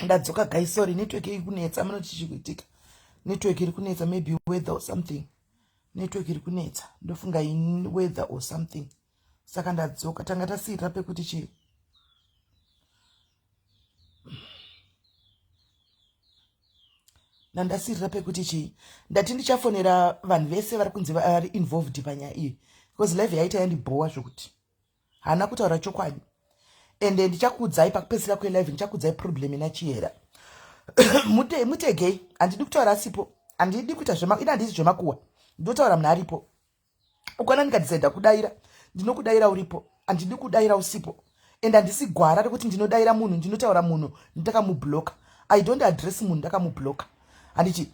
Ndadzoka guys, sorry, network iri kunetsa, munoti chichiitika. Network iri kunetsa, maybe weather or something. Network iri kunetsa, ndofunga in weather or something. Saka ndadzoka, tanga tasira pekuti chi. Ndasirira pekuti chi. Ndati ndichafonera vanhu vese vari kunzi vari involved panyaya iyi. Because live yaita yandibhowa zvokuti. Hana kutaura chokwadi. Ende ndichakudzai pakupedzisira kwelive ndichakudzai problem ina Chihera. Mutegei, handidi kutaura sipo, handidi kuita ina handisi zvemakuwa. Ndotaura munhu aripo. Ukana ndikadhisaidha kudaira, ndinokudaira uripo, handidi kudaira usipo. Ende handisi gwara rekuti ndinodaira munhu, ndinotaura munhu, ndakamubloka. I don't address munhu ndakamubloka. Handiti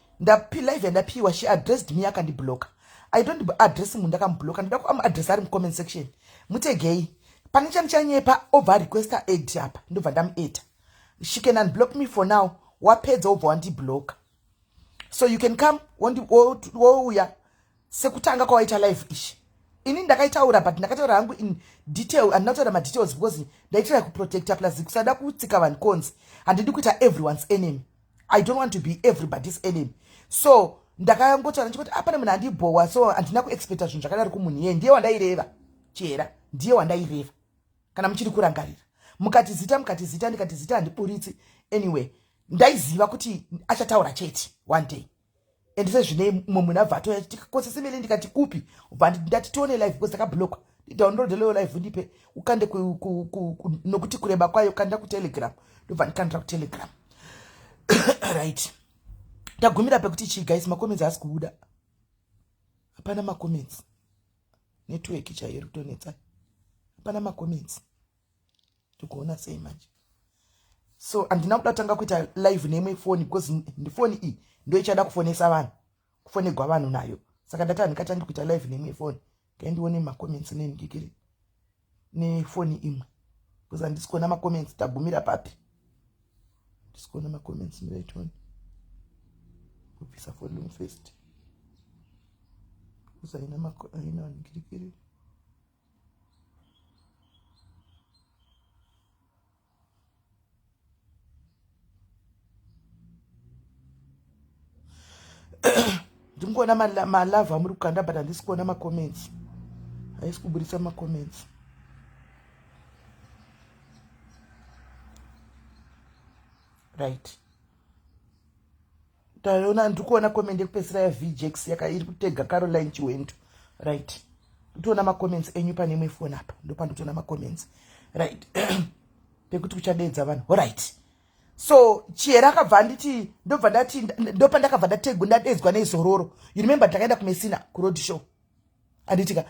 live yandapiwa, she addressed me akandibloka. I don't address munhu ndakamubloka, ndida kuamuaddressa ari mucomment section. Mutegei. Pane chanichanyepa over requesta aid apa ndobva ndamuita. She can unblock me for now. Wapedza obva wandiblock. So you can come wouya sekutanga kwawaita live ishi. Ini ndakaitaura but ndakataura hangu in detail and ndataura madetails because ndaitira kuprotecta plus kusada kutsika vanhu cons. Handidi kuita everyone's enemy. I don't want to be everybody's enemy. So ndakangotaura ndichikuti apana munhu andibhowa so handina kuexpecta zvinhu zvakadaro kumunhu iye. Ndiye wandaireva Chihera, ndiye wandaireva. Kana muchiri kurangarira mukatizita ndikatizita handiburitsi. Anyway, ndaiziva kuti achataura chete one day. And sezvine mumwe munhu abva atoya tikakosesemele ndikati kupi ubva ndati tione live because ndakablockwa. Download leyo live ndipe ukande nokuti kureba kwayo kanda kuTelegram. Ndobva ndikandira kuTelegram. Right. Tagumira pekuti chi guys, macomments asi kubuda. Hapana macomments. Network chaiyo kutonetsa. Hapana macomments. Tukuona sei manje. So andina kuda kutanga kuita live name phone because phone iyi ndio ichada kufonesa vanhu. Kufonegwa vanhu nayo. Saka ndata ndikatanga kuita live name phone. Kandione macomments nendikiri. Ne phone imwe. Because andisikuona macomments tagumira papi. Ndisikuona macomments miraitoni. Kupisa for long first. Because aina ndikiri. Ndingoona malava muri kukanda but handisi kuona macomments. Haisi kuburisa macomments. Right. Taona ndikuona comment yekupesira ya VJX iri kutega Caroline Chiwendo. Right. Ndikuona macomments enyu pane imwe phone apa. Ndopa ndikuona macomments. Right. Pekuti kuchadedza vanhu. All right. So Chihera akabva nditi ndobva ndati ndopa ndakabva ndategwa ndadedzwa neizororo. You remember takaenda kuMessina kuroad show. Anditika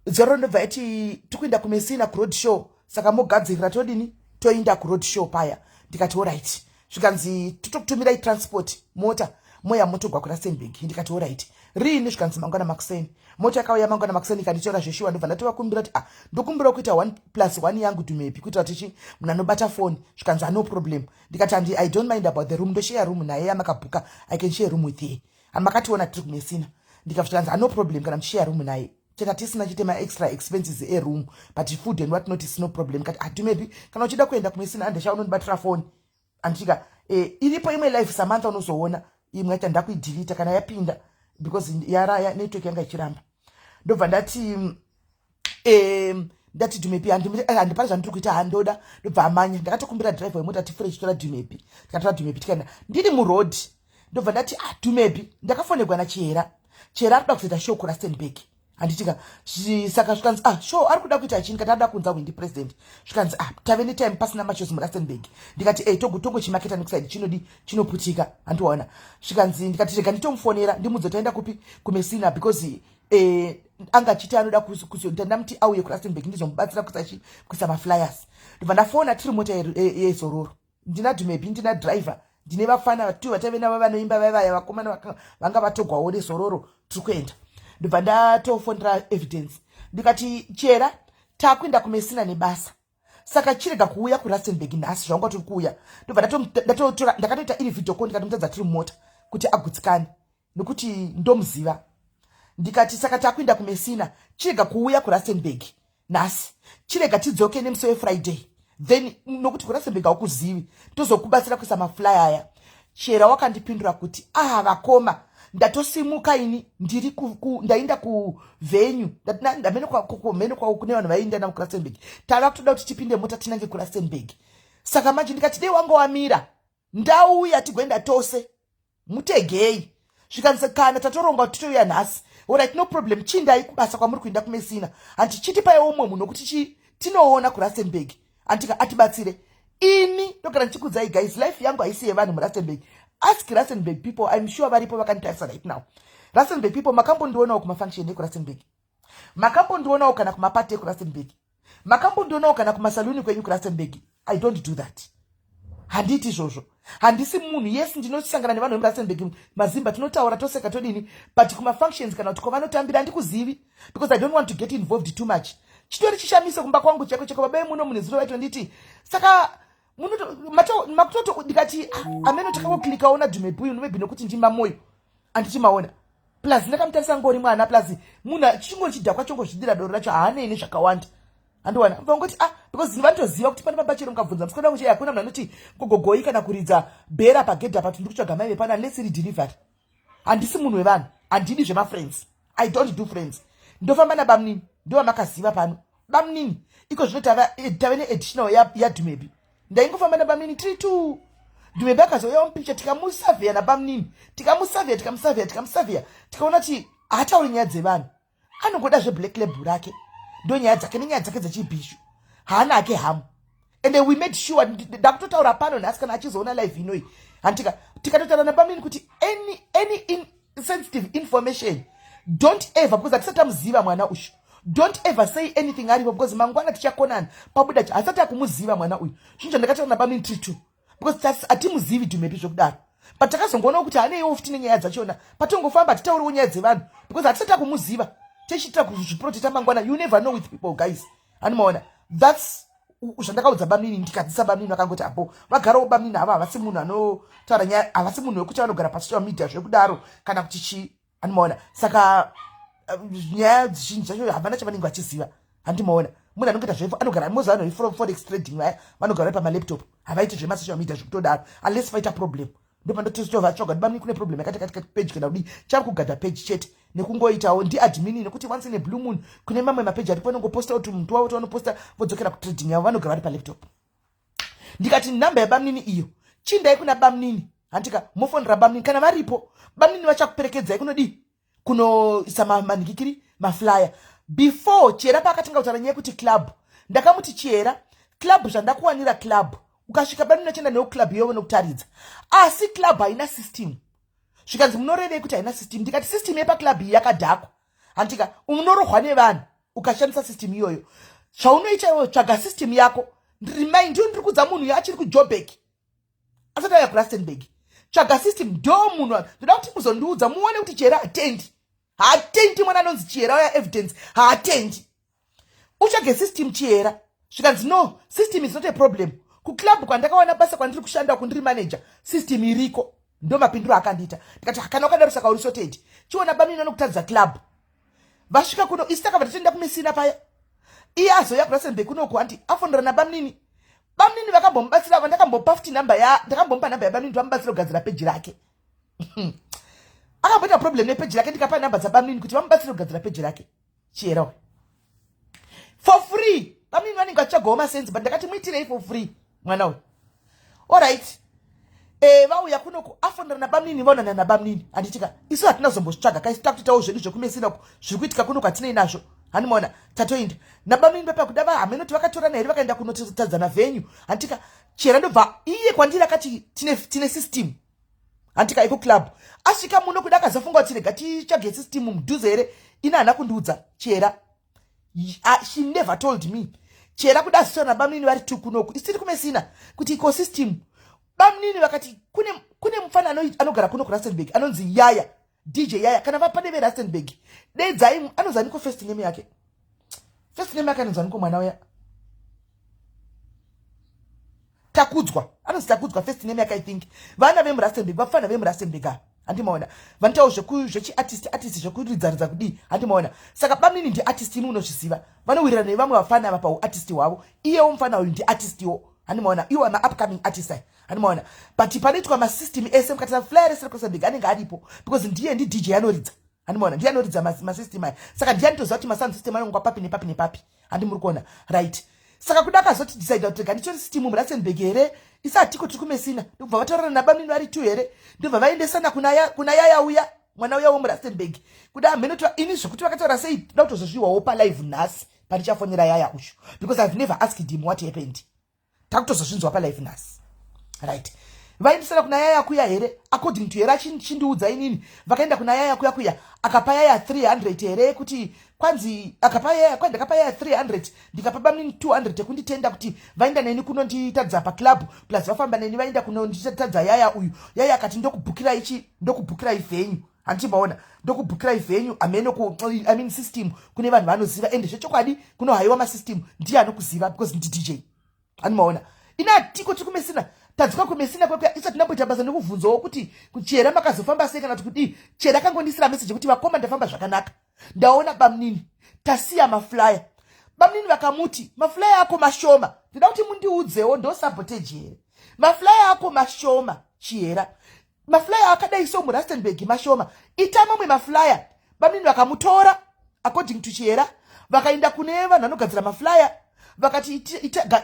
zororo ndobva ati tikuenda kuMessina kuroad show saka mogadzirira todini toinda kuroad show paya. Ndikati all right. Zvikanzi tokutumirai transport mota moya motogwa kuRustenburg. Ndikati all right. Rini zvikanzi mangwana makuseni. Mota yakauya mangwana makuseni ikanditora zveshuwa ndobva ndatova kumbira kuti ndokumbira kuita 1+1 yangu tumepi kuitira kuti munhu anobata phone zvikanzi no problem. Ndikati I don't mind about the room, ndoshare room naye yamakabhuka, I can share room with ye. Amakationa tiri kuMessina. Ndikati no problem kana mushare room naye. Cheta tisina chitema extra expenses room but food and what not is no problem. Kati maybe kana uchida kuenda kuMessina andesha unonibatira phone. Antika iripo imwe live Samantha unozoona imwe yaita ndakuidelete kana yapinda because yara network yanga ichiramba. Ndobva ndati Dumepi handipana zvandiri kuita handoda ndobva amanya ndakatokumbira driver wemota tifure chitora Dumepi. Ndikatora Dumepi tikaenda ndiri muroad ndobva ndati tumepi ndakafonegwa naChihera. Chihera arikuda kuzoita show kuRustenburg. Handitika saka zvikanzi show ari kuda kuita chini, kati ada kunza windi president. Zvikanzi tave netime pasina machozi muRustenburg. Ndikati tongochimaketa nekusaidi chinoputika. Handiona. Zvikanzi ndikati rega nditomufonera ndimudze taenda kupi kuMessina because anga chiti anoda kuzonda ndamuti auye kuRustenburg ndizomubatsira kuisa maflyers. Ndobva ndafona tiri mota yezororo. Ndina Dumebi, ndina driver, ndine vafana vatu vatave navo vanoimba vaya vakomana vanga vatogwawo nezororo tiri kuenda. Ndobva ndatofonera evidence. Ndikati Chihera takuenda kuMessina nebasa. Saka chirega kuuya kuRustenburg nhasi zvanga tiri kuuya. Ndobva ndakatoita iri video call ndikatomutadza tiri mumota kuti agutsikane nekuti ndomuziva. Ndikati saka takuenda kuMessina chirega kuuya kuRustenburg nhasi. Chirega tidzoke nemusi weFriday. Then nokuti kuRustenburg haukuzivi tozokubatsira kuisa maflyer aya. Chihera wakandipindura kuti vakoma ndatosimuka ini ndiri ndaenda kuvenue ndamene kune vanhu vainda navo kuRustenburg. Tava kutoda kuti tipinde mota tinange kuRustenburg. Saka manje ndikati dei wanga wamira ndauya tigoenda tose mutegei. Zvikanzi kana tatoronga kuti titouya nhasi. Alright, no problem. Chindai kubasa kwamuri kuenda kuMessina. Anti chitipai umwe munhu nokuti tinoona kuRustenburg. Antika atibatsire. Ini ndogara ndichikudzai guys, life yangu haisi yevanhu muRustenburg. Ask Rustenburg people, I'm sure varipo vakanditarisa right now. Rustenburg people makambondionawo kumafunction ekuRustenburg. Makambondionawo kana kumapati ekuRustenburg. Makambondionawo kana kumasaluni kwenyu kuRustenburg. I don't do that. Handiti izvozvo. Handisi munhu. Yes, ndinosangana nevanhu vemuRustenburg mazimba tinotaura toseka todini, but kumafunctions kana kuti kwavanotambira ndikuzivi because I don't want to get involved too much. Chitori chishamiso kumba kwangu cheko babaye muno mune 0 saka makutoto ndikati ameno takangokilika ona Dumebi uyu maybe nokuti ndima moyo andichimaona plus ndakamutarisa ngori mwana plus munhu chingori chidhakwa chongozvidira doro racho haanei zvakawanda. Andiwana vangoti because vanotoziva kuti pane baba chero mukabvunza musikoda muche hakuna munhu anoti gogogoi kana kuridza bhera pagedha pato ndikutsvaga mai vepana unless iri delivery. Handisi munhu wevanhu, handidi zvemafriends. I don't do friends. Ndofamba nabamnini ndovamakaziva pano. Bamnini iko zvino tave neadditional yaDumebi. Ndaingofamba nabamnini tiri tu Dumebi akazouya mupicha tikamusavhiya nabamnini tikamusavhiya tikaona kuti haatauri nyaya dzevanhu, anongoda zveblack label rake ndo nyaya dzake nenyaya dzake dzechibhishu haana ake hamu. And we made sure ndakutotaura pano nhasi kana achizoona live inoi handika tikatotaura nabamnini kuti any sensitive information don't ever, because atisati amuziva mwana uyu, don't ever say anything aripo because mangwana tichakonana pabuda hasati akumuziva mwana uyu. Zvinhu zvandakataura nabamnini tiri tu because hatimuzivi Dumebi zvokudaro, but takazongoona kuti haneiwo futi nenyaya dzachona patongofamba titauriwo nyaya dzevanhu because hatisati akumuziva tichiitira kuzviprotecta mangwana. You never know with people guys. Animaona that's zvandakaudza bamnini ndikadzisa bamnini vakangoti vagarawo bamnini ava havasi munhu anotaura nyaya, havasi munhu wekuti vanogara pasocial media zvekudaro kana kuti chii. Animaona saka nyaya zhinji zvacho havana chavanenge vachiziva. Handimaona munhu anongoita zvepo anogara moza vanhu veforex trading vaya vanogara pamalaptop havaiti zvemasocial media zvekutodaro unless vaita problem ndopandotova bamnini kune problem yakati katika page kana kudii chava kugadha page chete nekungoitawo ndiadmin nekuti once in a blue moon kune mamwe mapeji aripo anongoposta kuti muntu wavo wanoposta vodzokera kutrading yavo vanogara vari palaptop. Ndikati nhamba yabamnini iyo chindai kuna bamnini. Handika mofonera bamnini kana varipo bamnini vachakuperekedzai kunodii kunoisa manikikiri maflyer. Before Chihera paakatanga kutaura nyaya yekuti club, ndakamuti Chihera club zvandakuwanira club ukasvika bamnini achienda newo club iyoyo nokutaridza asi club haina system. Zvikanzi munorevei kuti haina system? Ndikati system yepaclub iyi yakadhakwa. Handika unorohwa nevanhu ukashandisa system iyoyo. Zvaunoita iwewe tsvaga system yako. Remind you ndiri kudza munhu achiri kuJoburg asati auya kuRustenburg. Tsvaga system ndo munhu ndoda kuti muzondiudza muone kuti Chihera hatendi mwana anonzi Chihera uya evidence haatendi. Utsvage system Chihera. Zvikanzi no, system is not a problem. Kuclub kwandakawana basa kwandiri kushanda kundiri manager system iriko. Ndo mapinduro akandiita. Ndikati kana wakadaro saka uri sorted. Chiona bamnini anokutadza club. Vasvika kuno istaka vatenda kuMessina paya. Iye azoya kuRustenburg kunoku anti afonera nabamnini. Bamnini vakambomubatsira vandakambopa futi ndakambomupa namba yabamnini vamubatsira kugadzira page rake. Akamboita problem nepage rake ndikapa namba dzabamnini kuti vamubatsire kugadzira page rake. Chihera for free. Bamnini vanenge vachichagawo masenzi but ndakati muitirei for free mwana uyu. Alright. vauya kunoko afondana nabamnini vaonana nabamnini handitika isu hatina zombosvitsvaga kaisita kutoitawo zvedu zvekumesina zviri kuitika kunoko hatinei nazvo handimaona tatoinda nabamnini vapakuda vahamenoti vakatorana here vakaenda kunotadzana venyu handitika chera ndobva iye kwandiri akati tine system handitika iko club asvika muno kuda akazofunga kuti rega tichage system mudhuze here ina hana kundiudza chera she never told me chera kuda asitora nabamnini vari tu kunoko isitiri kumesina kuti iko system bamnini vakati kune mufana anogara kuno kuRustenburg anonzi Yaya DJ Yaya kana vapane veRustenburg dedzai anozaniko first name yake anozaniko mwana uya takudzwa anozi takudzwa first name yake I think vana vemuRustenburg vafana vemuRustenburg handimaona vanitawo zvechi-artist zvekuridzaridza kudii handimaona saka bamnini ndi artist inu unozviziva vanowirirana nevamwe vafana ava pauartist hwavo iyewo mufana uyu ndi artistiwo handimaona iwo ama-upcoming artist handimaona but panoitwa masystem ese mukati maflyer ese reKuRustenburg anenge aripo because ndiye ndi DJ anoridza handimaona ndiye anoridza masystem aya saka ndiye anitoziva kuti masound system anongwa papi nepapi nepapi handimuri kuona right saka kuda akazoti decide kuti ganditori system muRustenburg here isatiko tiri kumesina ndobva vataurana nabamnini vari tu here ndobva vaendesana kuna Yaya uya mwana uya womuRustenburg kuda hamenotiwa ini zvekuti vakataura sei toda kutozozviwawo palive nhasi pandichafonera Yaya ushu because I've never asked him what happened takutozozvinzwa palive nhasi right vaendesana kuna Yaya kuya here according to here chindiudza inini vakaenda kuna Yaya kuya akapa Yaya 300 here kuti kwanzi ndakapa Yaya 300 ndikapa bamnini 200 ekunditenda kuti vaenda neni kunonditadza paclub plus vafamba neni vaenda kunonditadza Yaya uyu Yaya akati ndokubhukira venue handimaona ndokubhukira venue I mean system kune vanhu vanoziva ende zvechokwadi kunohaiwa masystem ndiye anokuziva because ndi DJ handimaona ina tiko tikumesina tadzoka kumesina kwekwe isati ndamboita basa nekubvunzawo kuti chera makazofamba sei kana kuti chera kangondisira message kuti vakoma ndafamba zvakanaka ndaona bamnini tasiya maflyer bamnini vakamuti maflyer ako mashoma ndida kuti mundiudzewo ndo sabotage here maflyer ako mashoma Chihera maflyer akadaiso muRustenburg mashoma ita mamwe maflyer bamnini vakamutora according to Chihera vakaenda kune vanhu vanogadzira maflyer vakati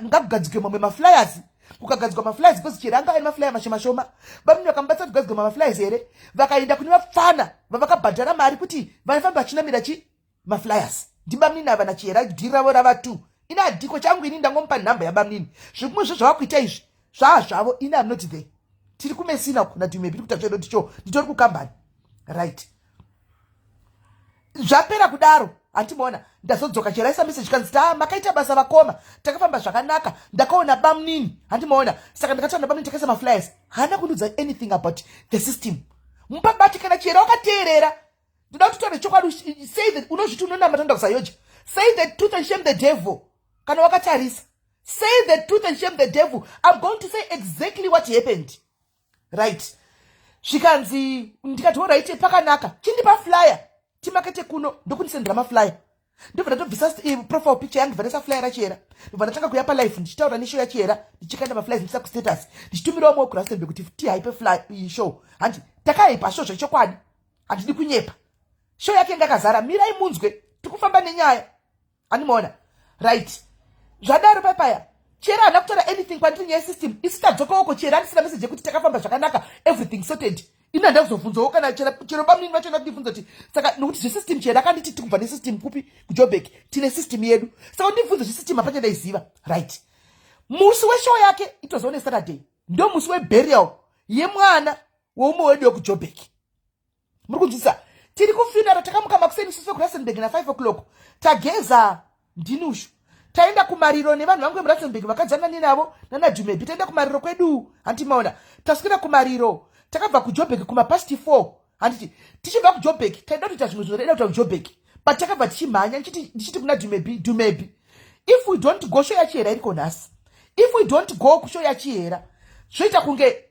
ngakugadzikwe mamwe maflyers kukagadzikwa maflyers because Chihera anga aine maflyer mashoma bamnini vakamubatsa kugadzikwa maflyers here vakaenda kune vafana vavakabhadhara mari kuti vanofamba vachinamira maflyers ndibamnini ava naChihera dhiri ravo rava 2 ina adhiko changu ini ndangomupa nhamba yabamnini zvikumwe zvavakuita izvi zvavo ina am not there tiri kumesina kuna maybe kuti tachoda kuti nditori kukambani right zvapera kudaro handimaona ndazodzoka Chihera isa message kanzi makaita basa vakoma takafamba zvakanaka ndakaona bamnini handimaona saka ndakataura nabamnini takaisa maflyers hana kunudza anything about the system mupabati kana Chihera wakateerera ndoda kuti taure chokwadi say that unozviti unonamba tanda kusayoja say the truth and shame the devil kana wakatarisa say the truth and shame the devil I'm going to say exactly what happened right zvikanzi ndikati alright pakanaka chindipa flyer timakete kuno ndokundisendera maflyer ndobva ndatobvisa profile picture yangu bvanesa flyer raChihera ndobva ndatanga kuya palive ndichitaura neshow yaChihera ndichikaenda maflyers ndichisa kustatus ndichitumirawo mwe kuRustenburg kuti tihaipe show handi takaipa show zvechokwadi handidi kunyepa show yake ngakazara mirai munzwe tikufamba nenyaya handimaona right zvadaro papaya Chihera hana kutaura anything kwandiri nyaya system isitadzokawoko Chihera andisina message yekuti takafamba zvakanaka everything sorted ina ndakuzobvunzawo kana chero bamnini vachona kundibvunza kuti saka nokuti zvesystem Chihera akanditi tikubva nesystem kupi kuJoburg tine system yedu saka ndibvunza zvesystem hapana ndaiziva right musi weshow yake it was on a Saturday ndo musi weburial yemwana woumwe wedu wekuJoburg muri kunzwisa tiri kufinara takamuka makuseni sose kuRustenburg na 5 o'clock tageza ndinushu taenda kumariro nevanhu vangu vemuRustenburg vakadzana ninavo nanaDumebi taenda kumariro kwedu handimaona taswira kumariro takabva kuJoburg kumapasti 4 handiti tichibva kuJoburg taida kuita zvimwe zvinoda kuita kuJoburg but takabva tichimhanya ndichiti kuna Dumebi if we don't go show yaChihera iriko nhasi if we don't go kushow yaChihera zvoita kunge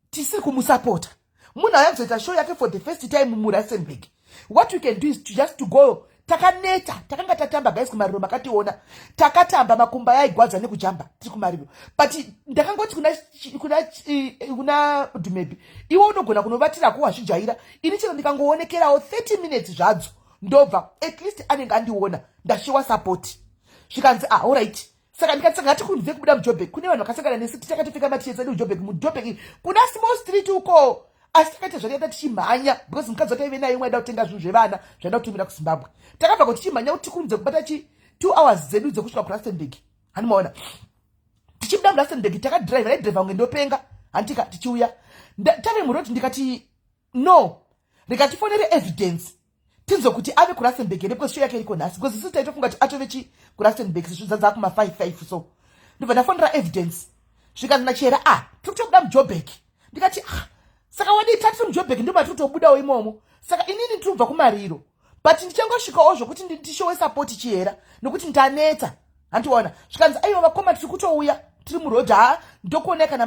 tisiri kumusapota munhu ayakuzoita show yake for the first time muRustenburg what we can do is just to go takaneta takanga tatamba guys kumariro makationa takatamba makumba yaigwadza nekujamba tiri kumariro but ndakangoti kuna Dumebi iwe unogona kunovatira kuwazvijaira ini chero ndikangoonekerawo 30 minutes zvadzo ndobva at least anenge andiona ndashiwa support zvikanzi alright Saka ndikati ngati kunze kubuda muJoburg kune vanhu vakasangana nesu tichakatofika matiye dzedu muJoburg. muJoburg kuna small street uko asi takaita zvakaita tichimhanya because mukadzi wataive naye mwaida kutenga zvinhu zvevana zvaida kutumira kuZimbabwe. Takabva kuti tichimhanya kuti tikunze kubata 2 hours dzedu dzekusvika kuRustenburg. Hanimaona tichibuda muRustenburg takadrive naidriver unge ndopenga handika tichiuya tave muroti ndikati no rikatifonere evidence tinzo kuti ave kuRustenburg ere because show yake iriko nhasi because isu taitofunga kuti atove kuRustenburg zvichidza kuma 5 so ndibva ndafonera evidence zvikanzi nachera tiri kutobuda muJoburg. Ndikati saka wadi tati muJoburg ndobva tiri kutobudawo imomo saka inini tiri kubva kuMariro but ndichangosvikawo zvokuti ndishowe support Chihera nokuti ndanetsa handiona zvikanzi aiwa vakoma tiri kutouya tiri murodhi ndokuoneka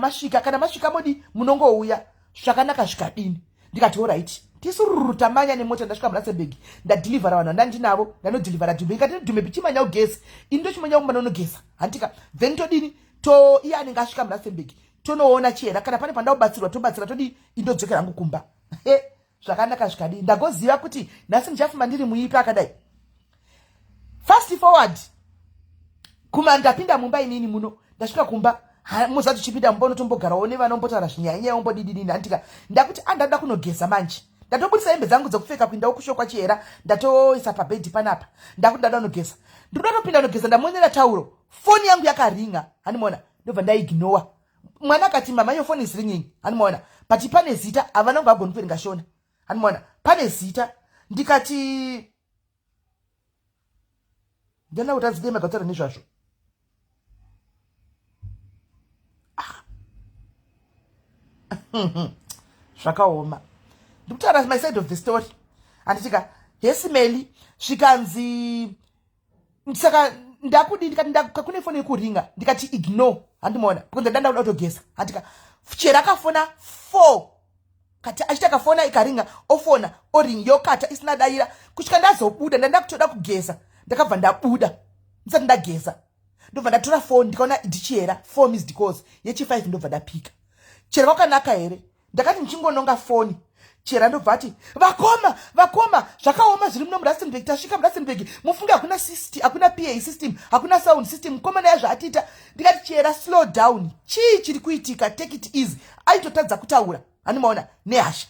kana masvika modi munongouya zvakanaka zvikadini. Ndikati alright tisururu tamanya nemota ndasvika muRustenburg ndadhilivhara vanhu vandandinavo ndanodhilivhara Dhume ikati Dhume pichimanya ugesi ini ndochimanya kumba nonogesa handika then todini iye anenge asvika muRustenburg tonoona Chihera kana pane pandakubatsirwa tobatsira todi indodzokera hangu kumba zvakanaka zvikadini. Ndagoziva kuti nhasi ndichafamba ndiri muipi akadai. Fast forward ndapinda mumba inini muno ndasvika kumba muzati chipinda mumba unotombogarawo nevana umbotaura zvinyanya umbodidini handika ndakuti andada kunogeza manje ndatobudisa hembe dzangu dzekupfeka kuindawo kushokwa Chihera ndatoisa pabhedhi panapa ndakuti ndada kunogeza ndikuda topinda kunogeza ndamonera tauro foni yangu yakaringa hanimona ndobva ndaignora mwana akati mama your phone is ringing hanimona but pane zita havana kungagoni kuverenga shona hanimona pane zita ndikati ndenda kuti adzidei magataura nezvazvo zvakaoma ndikutaura my side of the story handitika yesimeli zvikanzi saka ndakudi ndikati kune foni yekuringa ndikati ignore handimona because ndanda kuda kutogesa handika Chihera akafona 4 kati achitakafona ikaringa ofona oring yokata isina daira kusvika ndazobuda ndanda kutoda kugesa ndakabva ndabuda ndisati ndagesa ndobva ndatora foni ndikaona ndiChihera 4 missed calls yechi5 ndobva ndapika Chihera wakanaka here ndakati ndichingononga foni Chihera ndobva ati vakoma zvakaoma zviri muno muRustenburg tasvika muRustenburg mufunge hakuna PA system hakuna sound system mukomana yazvaatiita ndikati Chihera slow down chii chiri kuitika take it easy aitotadza kutaura hanimaona nehasha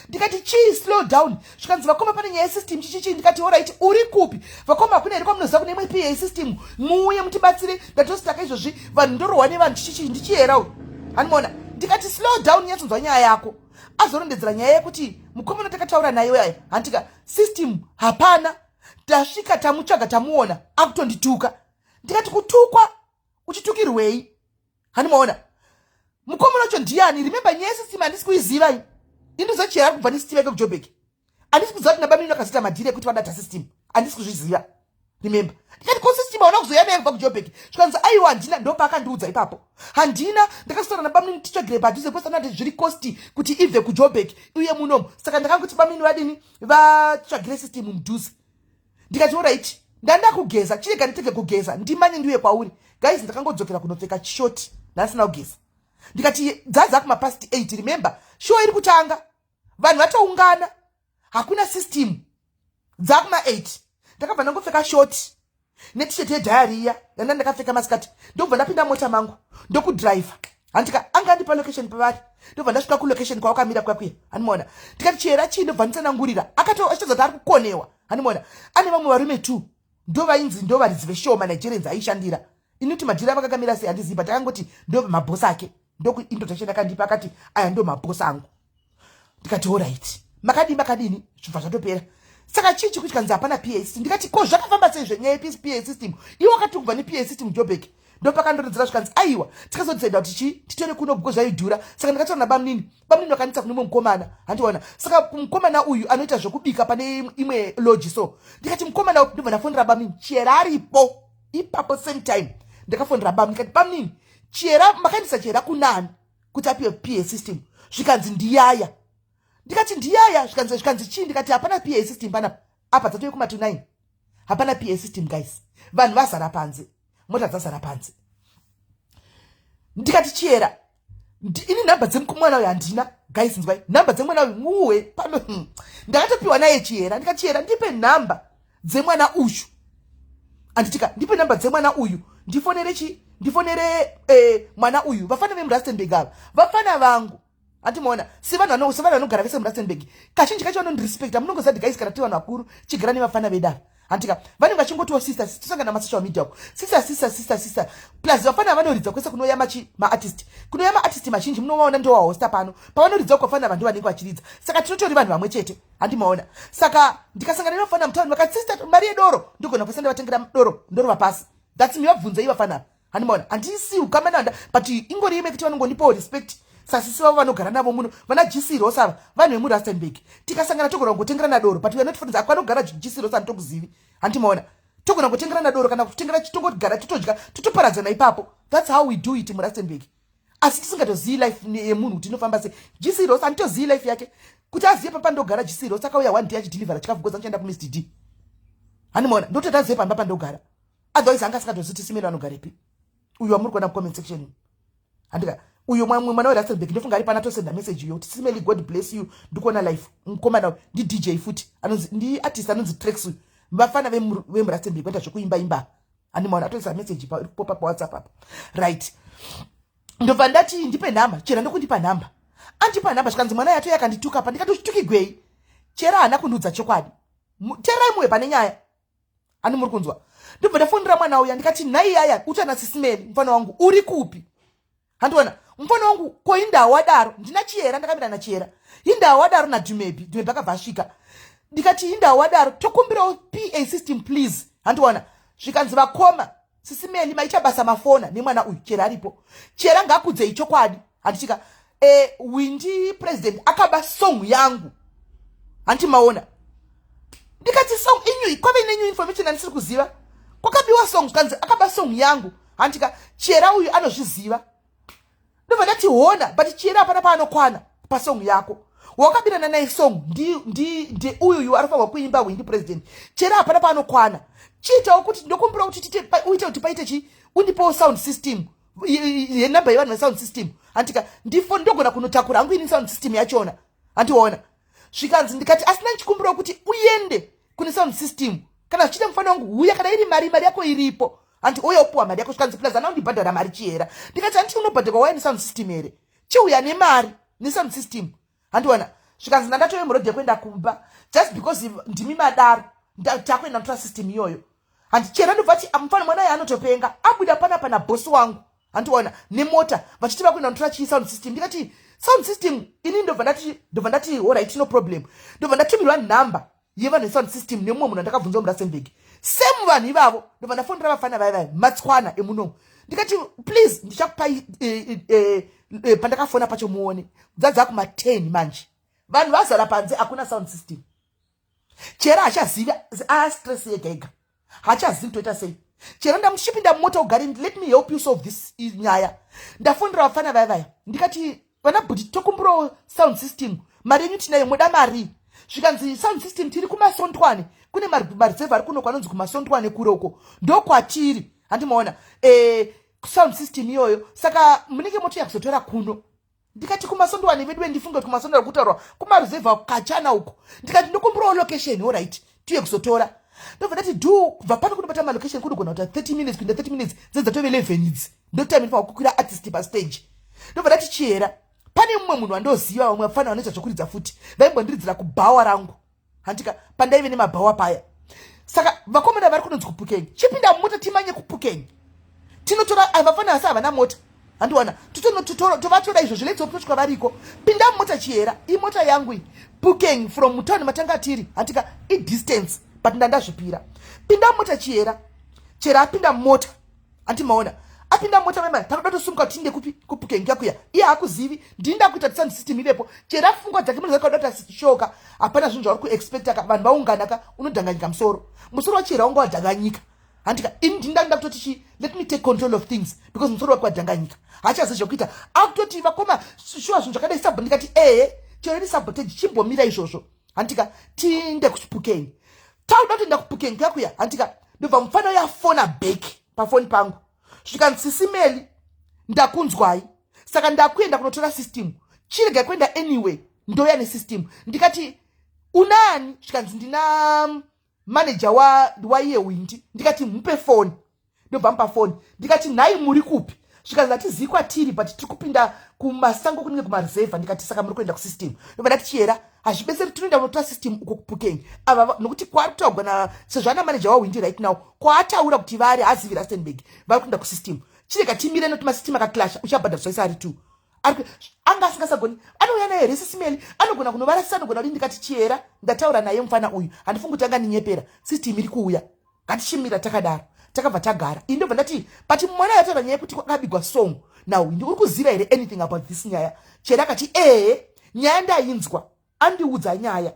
ndikati chii slow down zvikanzi vakoma pane nyaya yesystem chichichi ndikati alright uri kupi vakoma hakuna here kwamunoziva kune imwe PA system muuye mutibatsire ndatositaka izvozvi vanhu ndorohwa nevanhu chichichi ndiChihera hanimaona ndikati slow down yatsonzwa nyaya yako azorondedzera nyaya yekuti mukomana takataura nayo yaya handika system hapana tasvika tamutsvaga tamuona akutondituka ndikati kutukwa uchitukirwei hanimaona mukomana wacho ndiani remember nyaya yesystem handisi kuiziva indizochihera kubva ndisitiveke kuJoburg handisi kuziva kuti nabamini vakasita madhiri ekuti vadata system handisi kuzviziva remember ndikati kosystem hauna kuzoya naye kubva kuJoburg zvikanzi aiwa handina ndopakandiudza ipapo handina ndakasitaura nabamini tichagire padhuze kwese anati zviri costi kuti ibve kuJoburg uye munomu saka ndakanguti bamini vadini vatsvagire system mudhuze ndikati alright ndanda kugeza chirega nditege kugeza ndimanye ndiuye kwauri guys ndakangodzokera kunopfeka chishoti ndasina kugeza ndikati dzadza kumapasti 8 remember show iri kutanga vanhu vatoungana hakuna system dzakuma 8 ndakabva ndangopfeka shoti netisheti yedhayariya yanda ndakapfeka masikati ndobva ndapinda mota mangu ndokudriver handika anga ndipa location pavari ndobva ndasvika kulocation kwawakamira kwakwiya hanimona ndikati Chihera chii ndobva nditsanangurira achitodza ari kukonewa hanimona ane vamwe varume 2 ndovainzi ndovaridzi veshow manigerians aishandira inuti madhira vakakamira sei handiziva takangoti ndova mabhosi ake ndokuintroduction akandipa akati aya ndo mabhosi angu ndikati alright makadini zvibva zvatopera saka chii chikuti kanzi hapana PA system ndikati ko zvakafamba sei zvenyaya PA system iwo wakati kubva nePA system Joburg ndopakandorodzera zvikanzi aiwa tikazodzenda kuti titore kuno because zvaidhura saka ndakataura nabamnini vakanisa kune mumwe mukomana handiona saka mukomana uyu anoita zvokubika pane imwe lodge so ndikati mukomana ndobva ndafonera bamnini Chihera aripo ipapo same time ndakafonera bamnini ndikati bamnini Chihera makandisa Chihera kunani kuti apiwe PA system zvikanzi ndiyaya ndikati ndiyaya zvikanzi chii ndikati hapana PA system pana apa dzatoye kuma 29 hapana PA system guys vanhu vazara panze mota dzazara panze ndikati Chihera ini namba dzemukomana uyu handina guys nzwai namba dzemwana uyu muwe pano ndakatopiwa naye Chihera ndikati Chihera ndipe namba dzemwana uyu anditika ndipe namba dzemwana uyu ndifonere mwana uyu vafana vemurustenburg ava vafana vangu andimaona si vanhu vanogara vese murustenburg kazhinji kacho vanondirespekta munongozati guys kana ti vanhu vakuru chigara nevafana vedava antika vanenge vachingotiwo sister tisangana masocial media uko sister plus vafana vanoridza kwese kunoya maartist kunoya maartist mazhinji munovaona ndo wahosta pano pavanoridza uko vafana vanhu vanenge vachiridza saka tinotori vanhu vamwe chete handimaona saka ndikasangana nevafana mutauni vakati sister mari yedoro ndogona kwese ndavatengera doro vapasi that's me vabvunzei vafana handimaona handisi ukamananda but ingori ime kuti vanongonipawo respect sasisi vavo vanogara navo muno vana jisiros ava vanhu vemurustenburg tikasangana togona kungotengerana doro but we are not friends akwanogara jisiros handitokuzivi handimaona togona kungotengerana doro kana kutengera tongogara totodya totoparadzana ipapo that's how we do it murustenburg asi tisingatozii life yemunhu kuti inofamba sei jisiros handitozii life yake kuti azive papandogara jisiros akauya one day achidhilivhera chikafu goza achienda kumsdd handimaona ndototazive pamba pandogara otherwise anga asingatozii kuti simeni vanogarepi uyu wamuri kuona mucomment section handika uyo mwana werustenburg ndofunga ari pana tosenda message yo kuti simeli god bless you ndikuona life mukomana ndi dj futi ndi artist anonzi tracks vafana vemurustenburg kuita zvekuimba animaona atoisa message pa WhatsApp apa right ndobva ndati ndipe nhamba chera ndokundipa nhamba andipa nhamba zvikanzi mwana yato yakandituka pa ndikatochitukigwei chera hana kundiudza chokwadi terai muwe pane nyaya ani muri kunzwa ndobva ndafonera mwana uya ndikati nhai yaya uchana sisimeli mfana wangu uri kupi handiona mfana wangu ko indawa daro ndina chiyera ndakamira na chiyera indawa daro na dumebi akabva asvika ndikati indawa daro tokumbirawo PA system please handiona zvikanzi vakoma sisimeli maita basa mafona nemwana uyu chera aripo chera ngakudzei chokwadi handichika windi president akaba song yangu handimaona ndikati song inyu kwave nenyu information andisiri kuziva kwakabiwa song kanzi akaba song yangu handika chera uyu anozviziva ndobva ndati hona but chera hapana paanokwana pasong yako wakabirana naye song ndi uyu anofanirwa kuimba windi president chera hapana paanokwana chiitawo kuti ndokumbira kuti uite kuti paite chi undipawo sound system yenamba yevanhu vesound system handika ndifo ndogona kunotakura hangu ini sound system yachona handiona zvikanzi ndikati asina ndichikumbirawo kuti uende kune sound system kana zvichita mufana wangu huya kana iri mari yako iripo anti uya upuwa mari yako zvikanzi plus anaundibhadhara mari chiyera ndikati handiti unobhadharwa waye nesound system here chiuya nemari nesound system handiona zvikanzi ndandatoye murodhi yekuenda kumba just because ndimi madaro takuenda notora system iyoyo handi chera ndobva ti mufana mwana yaanotopenga abuda pana bosi wangu handiona nemota vachiti vakuenda notora chii sound system ndikati sound system ini ndobva ndati alright no problem ndobva ndatumirwa nhamba yevanhu vesound system nemumwe munhu andakabvunzwa murustenburg same vanhu ivavo ndobva ndafonera vafana vaivai matswana emunomu ndikati please ndichakupai pandakafona pacho muone dzadza kuma10 manje vanhu vazara panze hakuna sound system chera hachaziva astress yega hachazivi toita sei chera ndamuchipinda mumota ugari let me help you solve this nyaya ndafonera vafana vaivai ndikati vana bhuti tokumburawo sound system mari yenyu tinayo moda mari zvikanzi sound system tiri kumasondwane kune marisevha ari kuno kwanonzi kumasondwane kure uko ndokwatiri handimaona sound system iyoyo saka munenge moto yakuzotora kuno ndikati kumasondwane vedu vendifunge kuti kumasondwane kutaurwa kumarusevha kachana uko ndikati ndokumburawo location alright tiye kuzotora ndobva ndati do kubva pano kunobata malocation kunogona kuita 30 minutes kuinda 30 minutes dzedzatove 11 idzi ndotime inofanwa kukwira artist pastage ndobva ndati chiyera pane mumwe munhu wandoziva vamwe vafana vanoita zvokuridza futi vaimbondiridzira kubhawa rangu handika pandaive nemabhawa paya saka vakomana vari kunonzi kupukenyi chipinda mumota timanye kupukenyi tinotora vafana vasi havana mota handiwana tovatora izvo zviletsototywa variko pinda mumota chiyera imota yangu iyi pukenyi from mutawuni matanga tiri handika idistance but ndandazvipira pinda mumota chiyera chera apinda mumota handimaona apinda mota mema takuda tosumuka kuti tinde kupukengi yakuya iye hakuzivi ndinda kuita sound system ilepo chera pfungwa dzake munhu zakadata shoka hapana zvinhu zvauri kuexpecta ka vanhu vaungana ka unodhanganyika musoro wachera wanga wadhanganyika handika ini ndinda kutoti chi let me take control of things because musoro wake wadhanganyika hachazi zvokuita akutoti vakoma shuwa zvinhu zvakadai sabo ndikati chero ni sabotage chimbomira izvozvo handika tinde kupukengi tauda kutoenda kupukengi yakuya handika ndobva mufana yafona back pafoni pangu zvikanzi sisimeli ndakunzwai saka ndakuenda kunotora system chirega kuenda anyway ndoya nesystem ndikati unani zvikanzi ndina manager waiye windi ndikati mupe phone ndobva mupa foni ndikati nhai muri kupi zvikanzi hatizivi kwatiri but tiri kupinda kumasango kunenge kumareserva ndikati saka muri kuenda kusystem ndobva ndati Chihera hazvibeseri tinoenda kunotora system uko kupukeni ava nokuti kwaari kutaurwa sezvo ana manager wawindi right now kwaataura kuti vari hazivi Rustenburg vari kuenda kusystem chireka timire noti masystem akaclasha uchabhadhariswa isi ari 2 anga asingasagoni anouya naye SIS MELLY anogona kunovarasisa anogona kuti ndikati Chihera ndataura naye mufana uyu handifungi kuti anganinyepera system iri kuuya ngatichimira takadaro takabva tagara ini ndobva ndati but mwana yataura nyaya yekuti kwakabigwa song now ndiri kuziva here anything about this nyaya Chihera akati nyaya ndainzwa andiudza nyaya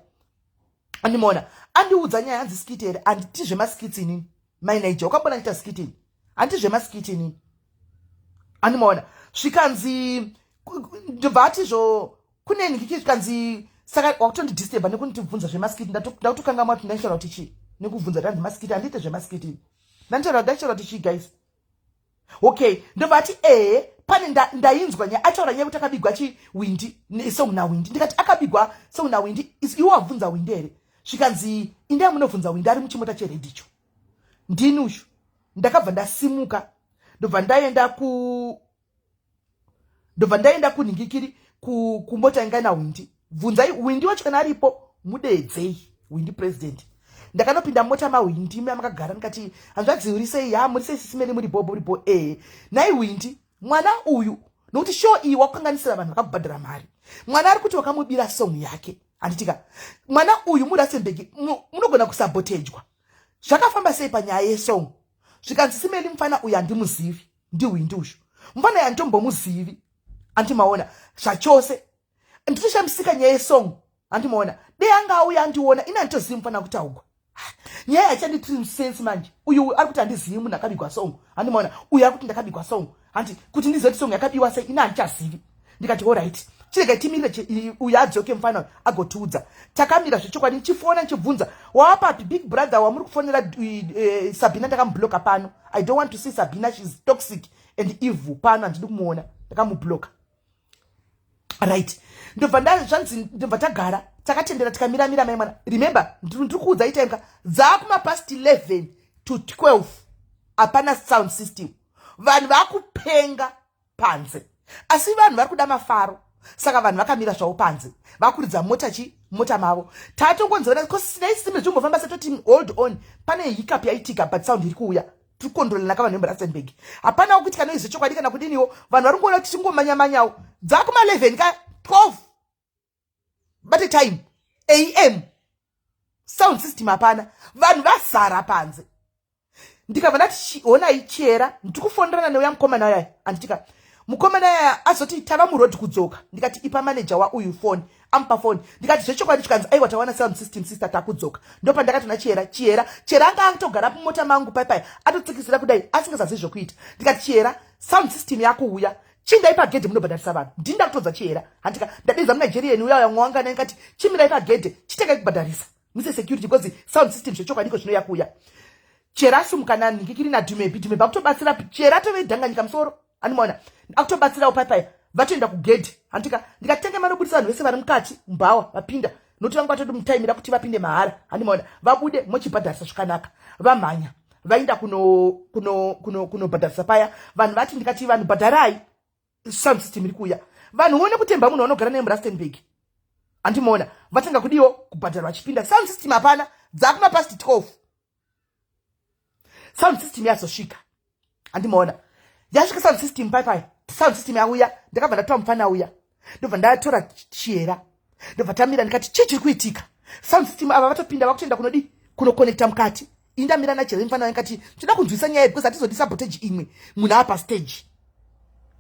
andimona andiudza nyaya hanzi skiti here handiti zvemaskiti inini manager wakambona ndita skiti handiti zvemaskiti inini andimona zvikanzi ndobva atizvo kune nhingiki zvikanzi saka wakutondidisturba nekundibvunza zvemaskiti ndakutokanga mati ndaitaura kuti chii nekubvunza kuti maskiti handiti zvemaskiti ndaitaura kuti chii guys okay ndobva ati pane ndainzwa nyaya ataura nyaya kuti akabigwa chiwindi song nawindi ndikati akabigwa song nawindi iwo wabvunza windi here zvikanzi indai munobvunza windi ari muchimota cheredhicho ndini uyu ndakabva ndasimuka ndobva ndaenda kunhingikiri kumota inga nawindi bvunzai windi wacho kana aripo mudedzei windi president ndakanopinda mota mawindi makagara ndikati hanzvadziurisei muri SIS MELLY muripo nai windi mwana uyu nokuti show iyi wakukanganisira vanhu vakabhadhara mari mwana ari kuti wakamubira song yake handitika mwana uyu muRustenburg munogona kusabotejwa zvakafamba sei panyaya yesong zvikanzi SIS MELLY mufana uyu handimuzivi ndiwindi uyu mufana uyu handitombomuzivi andimaona zvachose nditoshamisika nyaya yesong andimaona dei anga auya andiona ina nditozivi mufana kutaugwa nyaya yachanditiri sense manje uyu ari kuti handizivi munhu akabigwa song andimaona uyu ari kuti ndakabigwa song handi kuti ndizive kuti song yakabiwa sei ina handichazivi ndikati alright chirega timirire uyu adzoke mufana agotiudza takamira zvechokwadi ndichifona ndichibvunza wapapi big brother wamuri kufonera Sabina ndakamubloka pano I don't want to see Sabina, she's toxic and evil pano handidi kumuona ndakamubloka right ndobva tagara takatendera tikamira mai mwana remember ndiri kuudza itenga dzakuma past 11 to 12 hapana sound system vanhu vakupenga panze asi vanhu vari kuda mafaro saka vanhu vakamira zvavo panze vakuridza mota mavo tatongonzona kosinaisime zvimbofamba setoti hold on pane hiccup yaitika but sound iri kuuya tiri kukondrola nakavanhu veMuRustenburg hapana kuti kana izvo chokwadi kana kudiniwo vanhu vari kuona kuti tingomanya-manyawo dzakuma 11 ka 12 but time am sound system hapana vanhu vazara panze ndikabva ndati honai Chihera ndikufonderana neuya mukomana yaya anditika mukomana yaya azoti tava murodhi kudzoka ndikati ipa manager wauyu foni amupa foni ndikati zvechokwadi chikanzi aiwa tawana sound system sister takudzoka ndopa ndakatona Chihera anga atogara pamota mangu paipai atotsikisira kudai asingasazivi zvokuita ndikati Chihera sound system yakuuya chindai pagedhe munobhadharisa vanhu ndini ndakutodza Chihera handika ndadedza munigerian uya mwangana ndikati chimirai pagedhe chitengai kubhadharisa mise security because sound system zvechokwadi iko zvinoya kuuya Chihera asumukana nhingikiri nadhumebi akutobatsira Chihera atovedhanganyika musoro animaona akutobatsirawo paipai vatoenda kugedhe handika ndikatenge manobudisa vanhu vese vari mukati mubhawa vapinda noti vanga vatodi mutaimira kuti vapinde mahara handimaona vabude mochibhadharisa zvakanaka vamhanya vaenda kunobhadharisa paya vanhu vati ndikati vanhu bhadharai sound system iri kuuya vanhu one kutemba munhu vanogara nemuRustenburg handimoona vatanga kudiwo kubhadhara vachipinda sound system hapana dzakuma past 12 sound system yazosvika handimoona yasvika sound system paipai sound system yauya ndakabva ndatora mufana uya ndobva ndatora Chihera ndobva tamira ndikati chii chiri kuitika sound system ava vatopinda vakutoenda kunodi kunokonekta mukati indamira naChihera mufana ndikati toda kunzwisa nyaya because hatizodi sabotage imwe munhu apa stage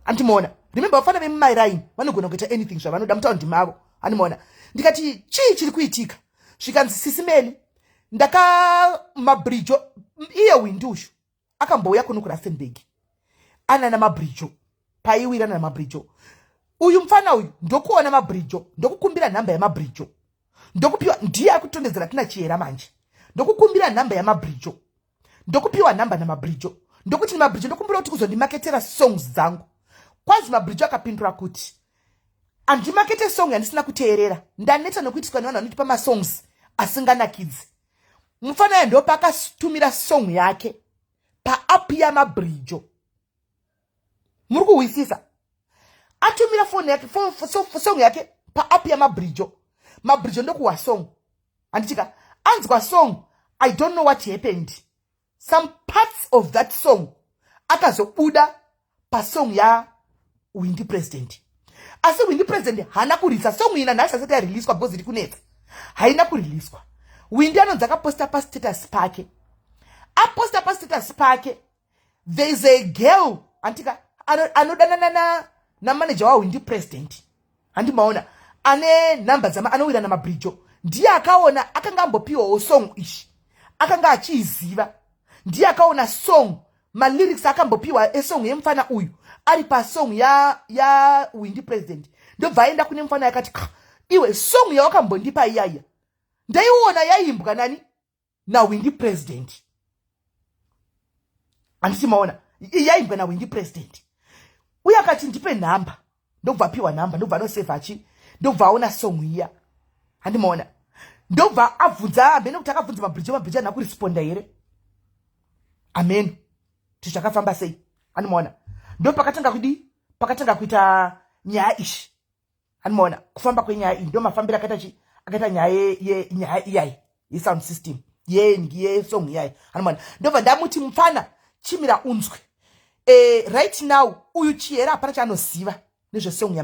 handimoona remember vafana vemumairaini vanogona kuita anything zvavanoda mutaundi mavo handimoona ndikati chii chiri kuitika zvikanzi SIS MELLY ndakamabhrijo iye windi ushu akambouya kuno kuRustenburg anana mabhrijo paiwira na mabhrijo uyu mufana uyu ndokuona mabhrijo ndokukumbira nhamba yamabhrijo ndokupiwa ndiye akutondedzera tina Chihera manje ndokukumbira nhamba yamabhrijo ndokupiwa nhamba namabhrijo ndokuti mabhrijo ndokumbira kuti kuzondimaketera songs dzangu kwanzi mabhrijo akapindura kuti andimakete song yandisina kuteerera ndaneta nokuitiswa nevanhu vanotipa masongs asinganakidzi mufana uyu ndopa akatumira song yake pa-app yamabridge. Muri kuwisisa. Atumira phone yake song yake pa-app yamabridge. Mabridge ndokuwa song. Andichika anzwa song. I don't know what happened. Some parts of that song akazobuda pa song ya Windy President. Ase Windy President hana kurisa song ina nasa seta release kwa because ilikuneta. Haina kurelease kwa. Windy anonza posta pa status pake. A posta pa status pake. There is a girl antika anodana na manager wa Windy President. Andi maona ane number zama anowira na mabridge. Ndiye akaona akangambopiwa song ishi. Akanga achiziva. Ndiye akaona song ma lyrics akambopiwa song yemfana uyu ari pa song ya Windy President. Ndo vaenda kune mfana yakati iwe song ya wakambondipa iyaya. Ndaiona yaimbuka nani na Windy President. Andisi maona yaimbuka na Windy President. Uya kati ndipe namba. Ndo vapiwa namba. Ndo vano save achi. Ndo vaona song iya. Andi maona. Ndo va avunza amene kutaka avunza mabridge na kuresponda here. Amen. Tichakafamba sei. Andi maona. Ndo pakatanga kuita nyaya ishi. Andi maona kufamba kwenyaya ndo mafambira akata nyaya ye sound system. Ye song yayi. Andi maona. Ndo vandamuti mfana chimira unzwe. Right now uyu Chihera apana chanoziva nezve song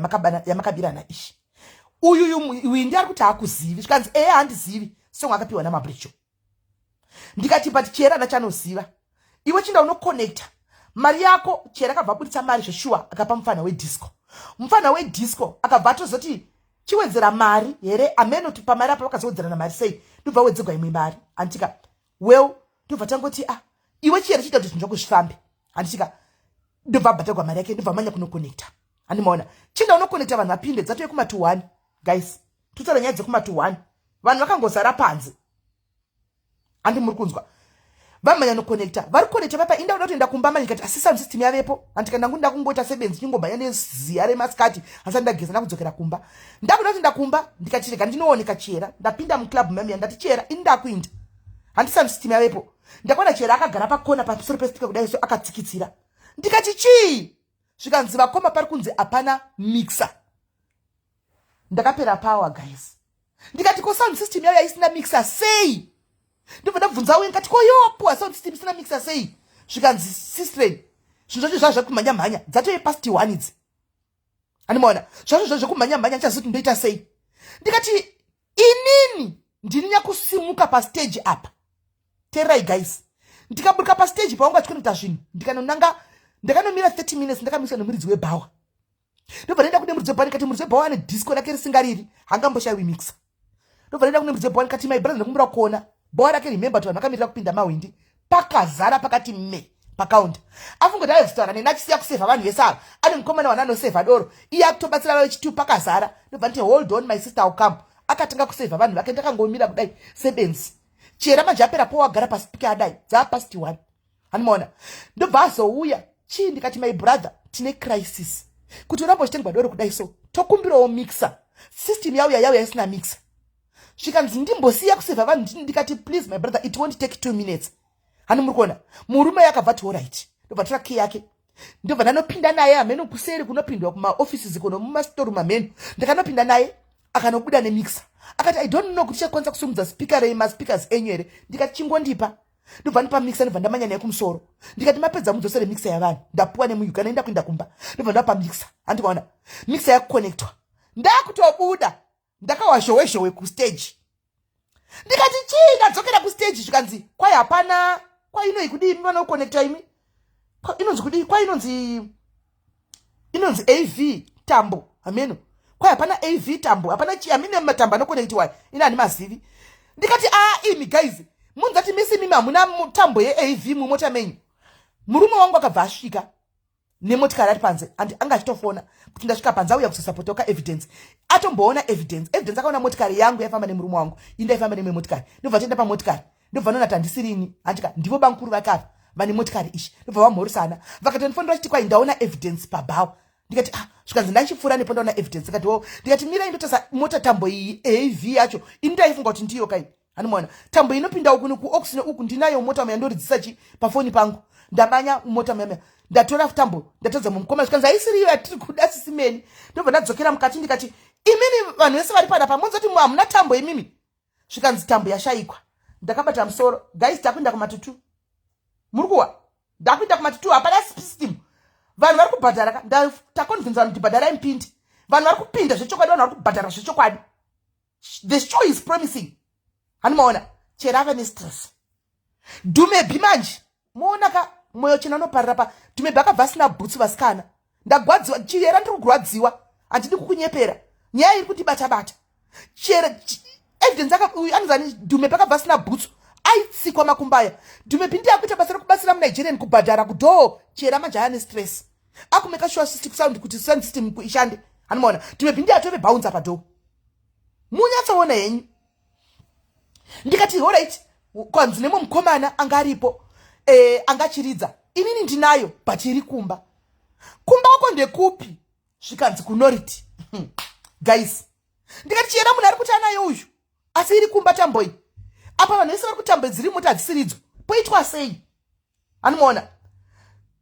yamakabirana ishi. Uyu Windy ari kuti akuzivi zvikanzi handizivi song akapiwa na mabridge. Ndikati but Chihera nachanoziva. Iwe chinda unoconnecta mari yako. Chihera akabva buditsa mari zveshua akapa mufana wedisco. Mufana wedisco akabva atozoti chiwedzera mari here ameno tupa mari apa vakazowedzerana mari sei. Ndobva wedzerwa imwe mari. Antika well ndobva tangoti iwe Chihera chita kuti zvinhu zvako zvifambe. Anditika ndobva bhatirwa mari yake ndobva manya kunoconnecta. Andimaona chinda unoconnecta vanhu vapinde dzatoye kuma 21 guys. Tutsara nyaya dzekuma 21 vanhu vakangozara panze. Andi muri kunzwa vamanya no connecta vari connecta papa inda uda kuenda kumba manje kati assistant system yavepo. Antika ndakunda kungoita sebenzi nyingomba yane ziya remaskati hasa ndageza nakudzokera kumba. Ndakuda kuenda kumba ndikati rega ndinooneka Chihera ndapinda mu club mami ndati Chihera inda kuinda assistant system yavepo. Ndakona Chihera akagara pakona pamusoro pestika kudai so akatsikitsira. Ndikati chi zvikanzi vakoma pari kunze apana mixer. Ndakapera power guys. Ndikati ko sound system yayo isina mixer sei. Ndibva ndabvunza uye ngati ko yopo sound system isina mixer sei. Zvikanzi system zvinhu zvacho zvakumhanya mhanya dzatoye past 1 idzi. Animaona zvacho zvakumhanya mhanya chazuti ndoita sei. Ndikati inini ndininya kusimuka pa stage apa. Terai guys. Ndikaburuka pa stage pa unga chikuita zvinhu. Ndakanomira 30 minutes ndakamisa nomuridzi webhawa. Ndobva ndaenda kune muridzi webhawa kati muridzi webhawa ane disco rake risingariri hangamboshawi mixer. Ndobva ndaenda kune muridzi webhawa kati my brother ndakumbira kuona bhawa rake remember to vanhu vakamirira kupinda mawindi pakazara pakati pakaunda. Afungo kutaura nenachisiya kuseva vanhu vese ava ane mukomana wananoseva doro iye akutobatsira vayo chitu pakazara. Ndobva nditi hold on my sister will come. Akatanga kuseva vanhu vake ndakangomira kudai sebenzi. Chihera manje apera po wagara pasipika adai dzaa past 1. Animaona ndobva azouya chii ndikati my brother tine crisis kuti urambochitengwa doro kudai so tokumbirawo mixer. System yauya isina mixer. Zvikanzi ndimbosiya kuseva vanhu ndikati please my brother it won't take 2 minutes. Hani muri kuona murume yakabva ti alright. Ndobva tora key yake ndobva ndanopinda naye ameno kuseri kunopindwa kuma offices kuno mumastoru mameno. Ndakanopinda naye akanobuda nemixer. Akati I don't know kuti chakwanisa kusumudza speaker rei speakers enyu here. Ndikati chingondipa. Ndobva ndipa mixer ndobva ndamanya naye kumusoro. Ndikati mapedza mudzosere mixer yavanhu ndapuwa nemuyuka naenda kuenda kumba. Ndobva ndapa mixer. Andikaona mixer yakukonnectwa. Ndakutobuda ndakawazhowe kustage. Ndikati chii ndadzokera kustage zvikanzi kwai hapana kwai inoi kudii mwana uconnecta imi inonzi kudii kwai inonzi AV tambo ameno kwai hapana AV tambo hapana chi amine matambo anoconnectiwa ina ani mazivi. Ndikati imi guys munzati misi mimi hamuna tambo ye AV mumota menyu. Murume wangu akabva asvika nemotikari ari panze andi anga achitofona kuti ndasvika panze auya kuzosapotoka evidence. Atomboona evidence akaona motikari yangu yaifamba nemurume wangu indaifamba nemwe motikari. Ndobva tienda pamotikari ndobva nonati handisirini andika ndivo bankuru vakava vane motikari ishi. Ndobva vamhorisana vakatonifonera chiti kwai ndaona evidence pabhawa. Ndikati zvikanzi ndachipfuura nepo ndaona evidence. Ndikati mirai ndotasa mota tambo iyi AV yacho indaifunga kuti ndiyo kai. Animaona tambo inopinda uku nekuoxine uku ndinayo mota yandoridzisa chi pafoni pangu. ndamanya mota meme ndatora tambo ndatadza mumukoma zvikanzi haisiriyo yatiri kuda sisimeni. Ndobva ndadzokera mukati ndikati imini vanhu vese vari panapa munzoti hamuna tambo imimi. Zvikanzi tambo yashayikwa. Ndakabata musoro. Guys, takuenda kumatutu. Murikuwa ndakuenda kumatutu hapana system. Vanhu vari kubhadhara takonvinza kuti bhadharai mpindi. Vanhu vari kupinda zvechokwadi, vanhu vari kubhadhara zvechokwadi. The show is promising. Hanimaona chero ava nestress. Dhumebi manje muona mwoyo chena unoparira pa Dhumebi akabva asina bhutsu vasikana. Ndagwadziwa Chihera ndiri kurwadziwa handidi kukunyepera. Nyaya iri kuti bata chero evidence anozani Dhumebi akabva asina bhutsu aitsikwa makumbaya. Dhumebi ndiye akuita basa rekubatsira muNigerian kubhadhara kudhoo. Chero manje ane stress akumeka sure sound kuti sound system ishande. Hanimaona Dhumebi ndiye atove bounce padhoo. Munyatsoona henyu. Ndikati alright kwanzi nemo mukomana anga aripo angachiridza inini ndinayo but iri kumba wako ndekupi. Zvikanzi kunoriti. Guys, ndikati Chihera munhu ari kuti anayo uyu asi iri kumba tambo iyi. Apa vanhu vese vari kutambo dziri mota hadzisiridzo poitwa sei? Hanimaona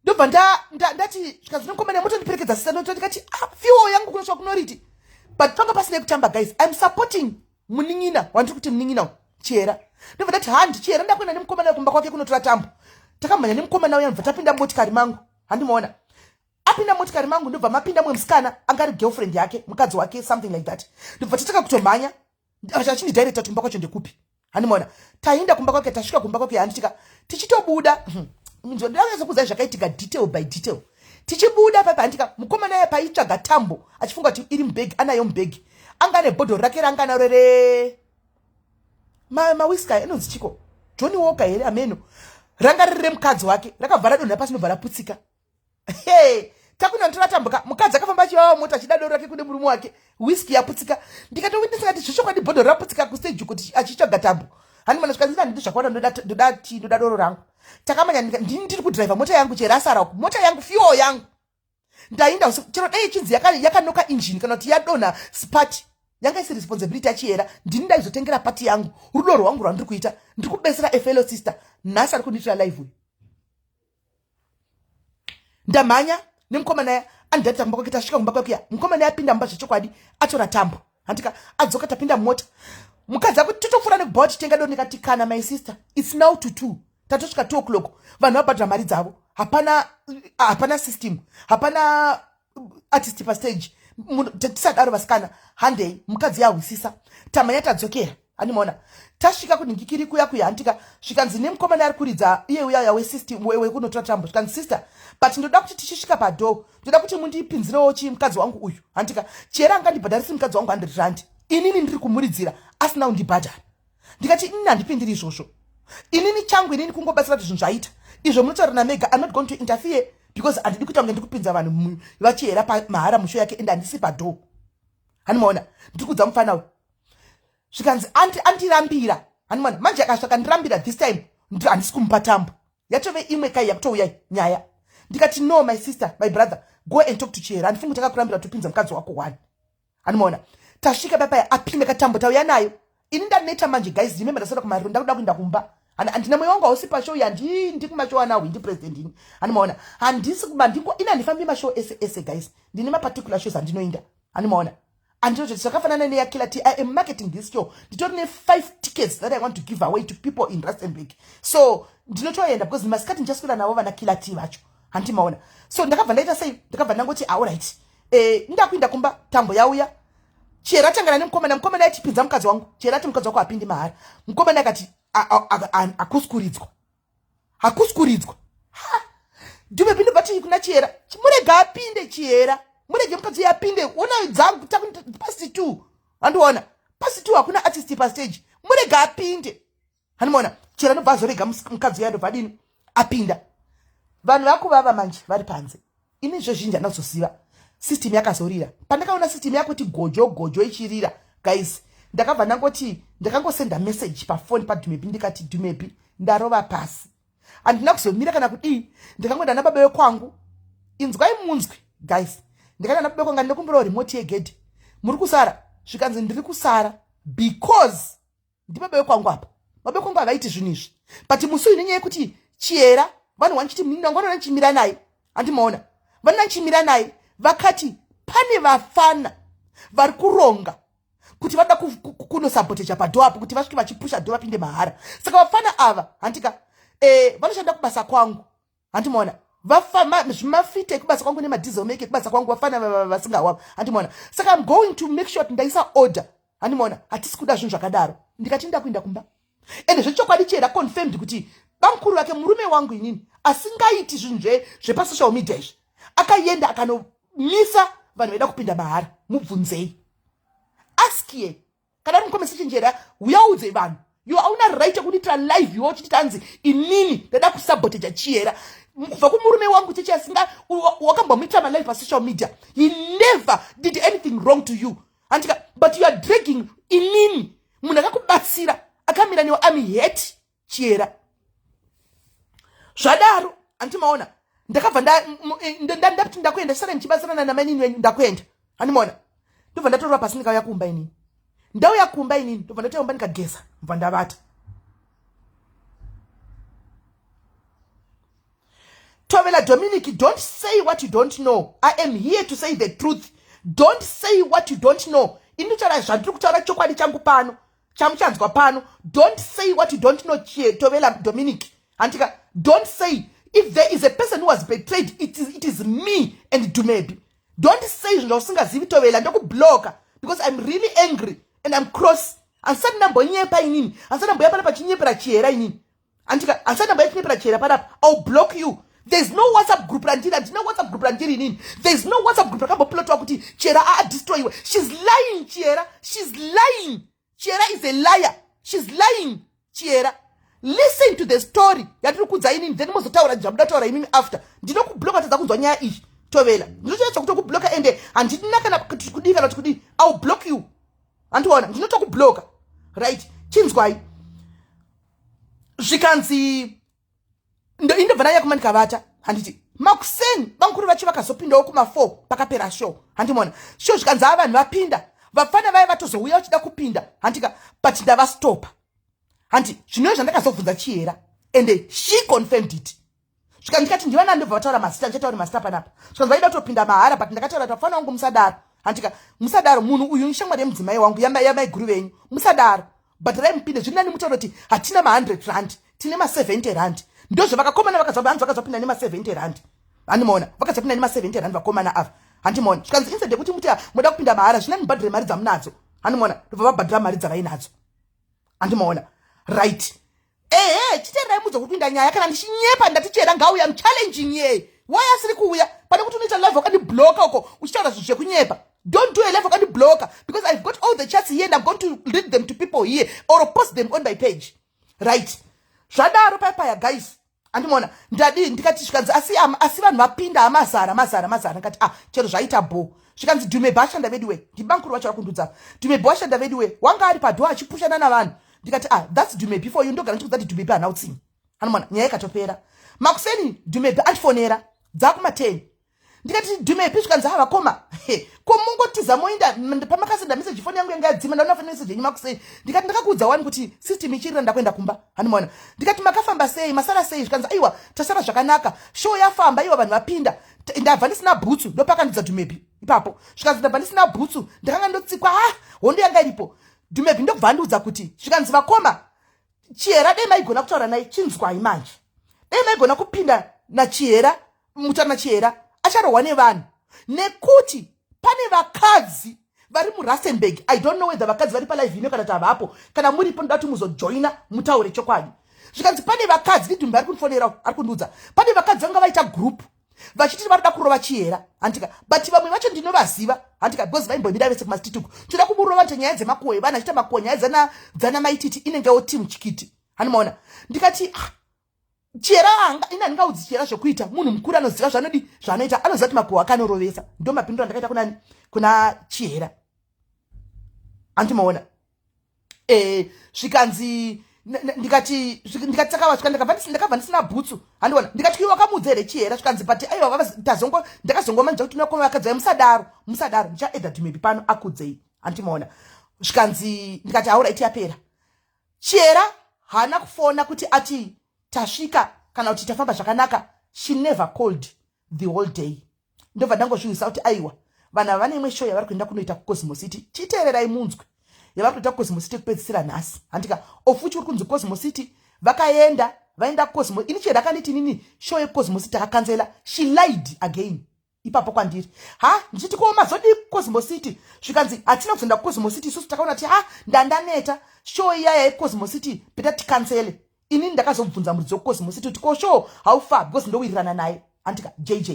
ndobva ndati zvikanzi nomukomana motondiperekedza sisano ndikati fiwo yangu kunosvika kunoriti but panga pasina kutamba. Guys, I'm supporting munin'ina wandiri kuti munin'ina Chihera. Ndobva ndati handi Chihera ndakwenda nemukomana kumba kwake kunotora tambo. Takamhanya nemukomana uya ndobva tapinda motikari mangu. Handimaona apinda motikari mangu ndobva mapinda mwe musikana anga ari girlfriend yake mukadzi wake something like that. Ndobva tataka kutomhanya achindidirecta kumba kwacho ndekupi. Handimaona tainda kumba kwake tasvika kumba kwake handitika tichitobuda ndakazwa kuzai zvakaitika detail by detail. Tichibuda papa handika mukomana ya paitsvaga tambo achifunga kuti iri mubhegi anayo mubhegi anga nebhodhoro rake ranga narore mawiska inonzi chiko Johnny Walker here ameno ranga riri remukadzi wake rakabva radonha pasi nobva raputsika. Takuenda ndotora tamboka mukadzi akafamba achivawa mota achida doro rake kune murume wake whisky yaputsika. Ndikatowindisakati zvochokwadi bhodhoro raputsika kustage kuti achitsvaga tambo. Hanimana zvikanzina nditi zvakaona ndoda doro rangu. Takamanya ndiri kudhiraivha mota yangu Chihera asara uku mota yangu fiyo yangu. Ndainda usiku chero dai chinzi yakanoka engine kana kuti yadonha spark yanga isi responsibility yaChihera. Ndini ndaizotengera pati yangu rudo rwangu rwandiri kuita ndiri kubesera a fellow sister nhasi ari kunditira live uyu. Ndamhanya nemukomana ya andati tambo kwake tasvika kumba kwake mukomana yapinda mumba zvechokwadi atora tambo handika adzoka tapinda mota mukadzi akuti totofura nekubva titenga doni kati kana my sister it's now to 2 tatosvika 2 o'clock vanhu vabhadhira mari dzavo hapana system hapana artist pastage tisadaro vasikana handei mukadzi yahwisisa tamhanya tadzokera. Handimaona tasvika kunhingikiri kuya handika zvikanzi nemukomana ari kuridza iye uya wesystem wekunotora tambo zvikanzi sister but ndoda kuti tichisvika padhoo ndoda kuti mundipinzirewo mukadzi wangu uyu. Handika Chihera angandibhadharisi mukadzi wangu 100 rand inini ndiri kumuridzira asina kundibhadhara. Ndikati inini handipindiri izvozvo inini changu inini kungobatsira kuti zvinhu zvaita izvo munotaura naMega I'm not going to interfere because handidi kuita kunge ndikupinza vanhu vaChihera mahara musho yake ende handisi padhoo. Handimaona ndiri kudza mufana uyu zvikanzi andirambira. Handimaona manje akasvaka ndirambira this time handisi kumupa tambo yatove imwe kai yakutouya nyaya. Ndikati no my sister my brother go and talk to Chihera handifungi takakurambira topinza mukadzi wako 1. Handimaona tasvika papaya apime katambo tauya nayo ini ndaneta manje guys remember ndasara kumariro ndakuda kuenda kumba handina mwoyo wangu hausi pashow yandindi kumashow anawo ndi president ini. Handimaona handisi kuba ndingo ina ndifambi mashow ese guys ndine ma particular shows andinoinda. Handimaona andinoto zvakafanana neyakilati I am marketing this show nditori ne 5 tickets that I want to give away to people in Rustenburg so ndinotoenda because masikati ndichaswera navo vana kilati vacho. Handimaona so ndakabva ndaita sei ndakabva ndangoti alright ndakuinda kumba tambo yauya Chihera tangana nemukomana yachipinza mukadzi wangu Chihera ati mukadzi wako apindi mahara mukomana akati hakuskuridzwa Dhumebi ndobva tii kuna Chihera murege apinde Chihera murege mukadzi yapinde ona dzangu pasi 2 handiona pasi 2 hakuna artist pastage murege apinde. Handimaona Chihera ndobva azorega mukadzi uya ndobva adini apinda. Vanhu vakuvava manje vari panze ini izvo zvinji handinozoziva system yakazorira pandakaona system yakuti gojo ichirira guys ndakabva ndangoti ndakangosenda message pafoni paDhumebi ndikati Dhumebi ndarova pasi handina kuzomira kana kudii ndikangoenda nababa wekwangu inzwai munzwi guys ndikaenda nababa wekwangu ndinokumbirawo remote yegedhi muri kusara zvikanzi ndiri kusara because ndi baba wekwangu apa baba wekwangu havaiti zvinhu izvi but musi uyu nenyaya yekuti Chihera vanhu vanchiti ndangona nchimira naye andimaona vanhu nchimira naye vakati pane vafana vari kuronga kuti vada kunosaboteja padho apo kuti vasvike vachipusha dho vapinde mahara saka vafana ava handika vanoshanda kubasa kwangu handimaona zvimafite ekubasa kwangu nemadhizel make ekubasa kwangu vafana vasingawapo handimaona saka I'm going to make sure kuti ndaisa order handimaona hatisi kuda zvinhu zvakadaro ndikati ndakuenda kumba ende zvechokwadi Chihera confirmed kuti bamukuru wake murume wangu inini asingaiti zvinhu zvepasocial media izvi akaenda akanomisa vanhu vaida kupinda mahara mubvunzei ask kana ari muconversation Chihera uyaudze vanhu iwe hauna right yekuitira live iwe uchiti tanzi inini ndada kusaboteja Chihera kubva kumurume wangu cheche asinga wakambomuitira malive pasocial media. He never did anything wrong to you andika, but you are dragging inini munhu akakubatsira akamira newe hate Chihera zvadaro antimaona ndakabva ndapti ndakuenda saka ndichibatsirana namanini wenyu ndakuenda andimaona ndobva ndatorwa pasi ndikauya kuumba inini ndauya kuumba inini ndobva ndatoumba ndikageza mbva ndavata. Tovela Dominic, don't say what you don't know. I am here to say the truth. Don't say what you don't know. Inuchara zvandiri kutaura chokwadi changu pano chamuchanzwa pano. Don't say what you don't know. Tovela Dominic antika, don't say if there is a person who was betrayed, it is me and Dumebi. Don't say usingazivi Tovela ndokubloka because I'm really angry and I'm cross. Ansana mbonyepa inini ansana mboya pana pachinyepera Chihera inini antika ansana mboya chinyepera Chihera pana I'll block you. There's no WhatsApp group Ranjira. There's no WhatsApp group Ranjira in. There's no WhatsApp group Rakabo plot wakuti Chihera destroy you. She's lying, Chihera. She's lying. Chihera is a liar. She's lying, Chihera. Listen to the story. Yatiri kudza inini. Then mozotaura jamuda taura inini after. Ndino kubloka taza kudza nyaya ishi. Tovela. Ndino chacho kubloka ende. Andina kana kudika na kudi. I'll block you. Antuona. Ndino kubloka. Right. Chinzwai. Zvikanzi ndo vana yako mani kavata handiti makuseni bamukuru vachi vakazopindawo kuma4 pakapera show handimona show zvikanzi vanhu vapinda vafana vaya vatozouya vachida kupinda handika but ndavastopa handi zvinova zvandakazobvunza Chihera and she confirmed it zvikanzi ndikati ndivana ndobva vataura mazita ndichataura mazita panapa zvikanzi vaida kutopinda mahara but ndakataura kuti vafana vangu musadaro handika musadaro munhu uyu shamwari yemudzimai wangu yamaiguru venyu musadaro but raimupinde zviri nani mutaura kuti hatina ma100 tine ma70 ndo zvavakakomana vakazopinda nema70 handimona vakazopinda nema70 vakomana ava handimona zvikanzi instead yekuti muti muda kupinda mahara zvina mubhadhira mari dzamunadzo handimona ndobva vabhadhira mari dzavainadzo handimona right chiterai mudza kupinda nyaya kana ndichinyepa ndati Chihera ngauya challenging ye why asiri kuuya pane kuti unoita live wakandibloka uko uchitaura zvinhu zvekunyepa. Don't do a live wakandibloka because I've got all the chats here and I'm going to read them to people here or post them on my page right. Zvadaro paya guys andimona ndikati zvikanzi asi vanhu vapinda amazara ndikati chero zvaita bo zvikanzi Dumebi ashanda vediwe ndibankuru vacho vakundudza Dumebi washanda vediwe wanga ari padho achipushana navanhu ndikati that's Dumebi for you ndogara ndichikudza kuti Dumebi hana utsinyi andimona nyaya ikatopera makuseni Dumebi andifonera dzakuma10 ndikati Dumebi zvikanzi vakoma komungotiza moinda pamakasenda message phone yangu yanga yadzima ndaonafanira message yenyu makuseni ndikati ndakakuudza wani kuti system ichirira ndakuenda kumba handimona ndikati makafamba sei masara sei zvikanzi aiwa tasara zvakanaka show yafamba iwa vanhu vapinda ndabva ndisina bhutsu ndopakandidza Dumebi ipapo zvikanzi ndabva ndisina bhutsu ndakanga ndotsikwa hondo yanga iripo Dumebi ndobva andiudza kuti zvikanzi vakoma Chihera dai maigona kutaura naye chinzwai manje dai maigona kupinda naChihera mutaura naChihera acharohwa nevanhu nekuti pane vakadzi vari muRustenburg. I don't know whether vakadzi vari palive ino kana tavapo kana muripo ndati muzojoina mutaure chokwadi zvikanzi pane vakadzi Dumbi ari kunifonera ari kundiudza pane vakadzi vanga vaita group vachiti varida kurova Chihera handika but vamwe vacho ndinovaziva handika because vaimbomira vese kumasitituku toda kumurova nto nyaya dzemakuhwe vanhu achita makuhwe nyaya dzana maititi inengewo timu chikiti handimoona ndikati Chihera ina ndingaudzi Chihera zvokuita munhu mukuru anoziva zvanoita anoziva kuti makuhwe akanorovesa ndo mapindiro andakaita kuna Chihera andimoona zvikanzi ndikati takavasvika ndakabva ndisina bhutsu handiona ndikati iwe wakamudza here Chihera zvikanzi but aiwa ndakazongomanja kuti unokoma vakadzi musadaro ndichaedha Dumebi pano akudzei handimoona zvikanzi ndikati hauraiti yapera Chihera hana kufona kuti ati tasvika kana kuti tafamba zvakanaka. She never called the whole day. Ndobva ndangozvivisa kuti aiwa vana vane imwe show yavari kuenda kunoita kuCosmo City. Chiteererai munzwe yavari kuita kuCosmo City kupedzisira nhasi. Handika ofuchi uri kunzi Cosmo City vakaenda vaenda kuCosmo. Ini chero akanditi nini show yeCosmo City akacancela. She lied again. Ipapo kwandiri ndichiti ko mazodi Cosmo City zvikanzi hatina kuzoenda kuCosmo City isusu takaona kuti ndandaneta show iyaya yeCosmo City beta tikancele. Ini ndakazobvunza muridzi weCosmo City kuti ko show how far because ndowirirana naye. Andika JJ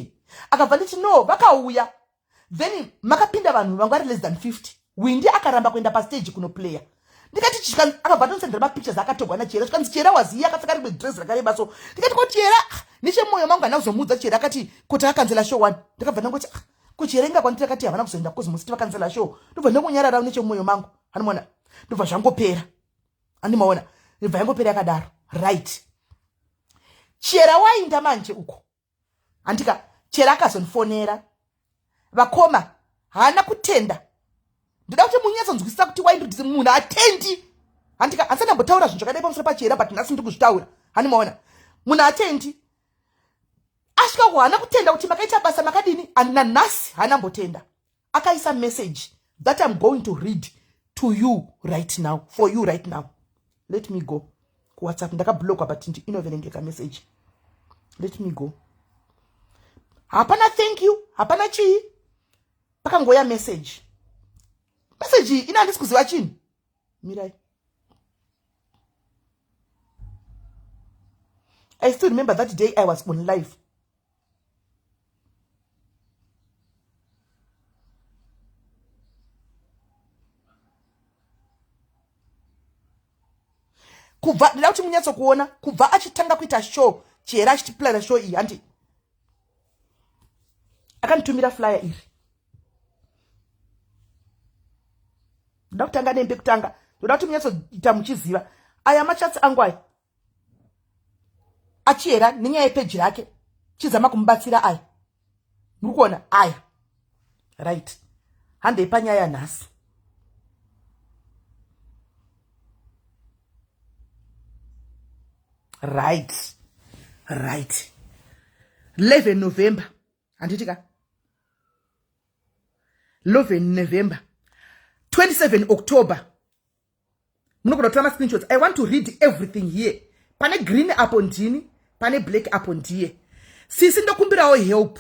akabva nditi no vakauya then makapinda vanhu vangari less than 50. Windi akaramba kuenda pastage kuno player. Ndikati chika akabva ndonsendera mapictures akatogwa na Chihera. Zvikanzi Chihera waziya akapfeka rimwe dress rakareba so. Ndikati ko Chihera niche moyo mangu anazomudza Chihera akati kuti akancela show 1. Ndikabva ndangoti ko Chihera inga kwandira kati havana kuzoenda kuCosmo City vakancela show. Ndobva ndongonyarara niche moyo mangu. Hanimona ndobva zvangopera. Handimaona ndobva yangopera yakadaro. Right. Chihera wainda manje uko. Andika Chihera akazonifonera. Vakoma hana kutenda. Ndida kuti munyatsonzwisisa kuti waindoti munhu atendi. Handika hansandambotaura zvinhu zvakadai pamusoro paChihera but nhasi ndiri kuzvitaura. Hanimaona munhu atendi. Asvika ku hana kutenda kuti makaita basa makadini andina nhasi hana mbotenda. Akaisa message that I'm going to read to you right now, for you right now. Let me go. Ku WhatsApp ndakablock but inoverengeka message. Let me go. Hapana thank you, hapana chii. Pakangoya message. Message ina handisi kuziva chini. Mirai. I still remember that day I was on live. Kubva ndida kuti munyatso kuona kubva achitanga kuita show Chihera achitiplana show iyi handi akanitumira flyer iri. Ndida kutanga nembe kutanga ndoda kuti munyatso ita muchiziva aya machatsi angu aya aChihera nenyaya yepeji rake chizama kumubatsira aya muri kuona aya right handei panyaya nhasi. Right. 11 November. Anditika. 11 November. 27 October. Munokona kutora screenshots. I want to read everything here. Pane green apo ndini, pane black apo ndiye. Sisi ndokumbirawo help.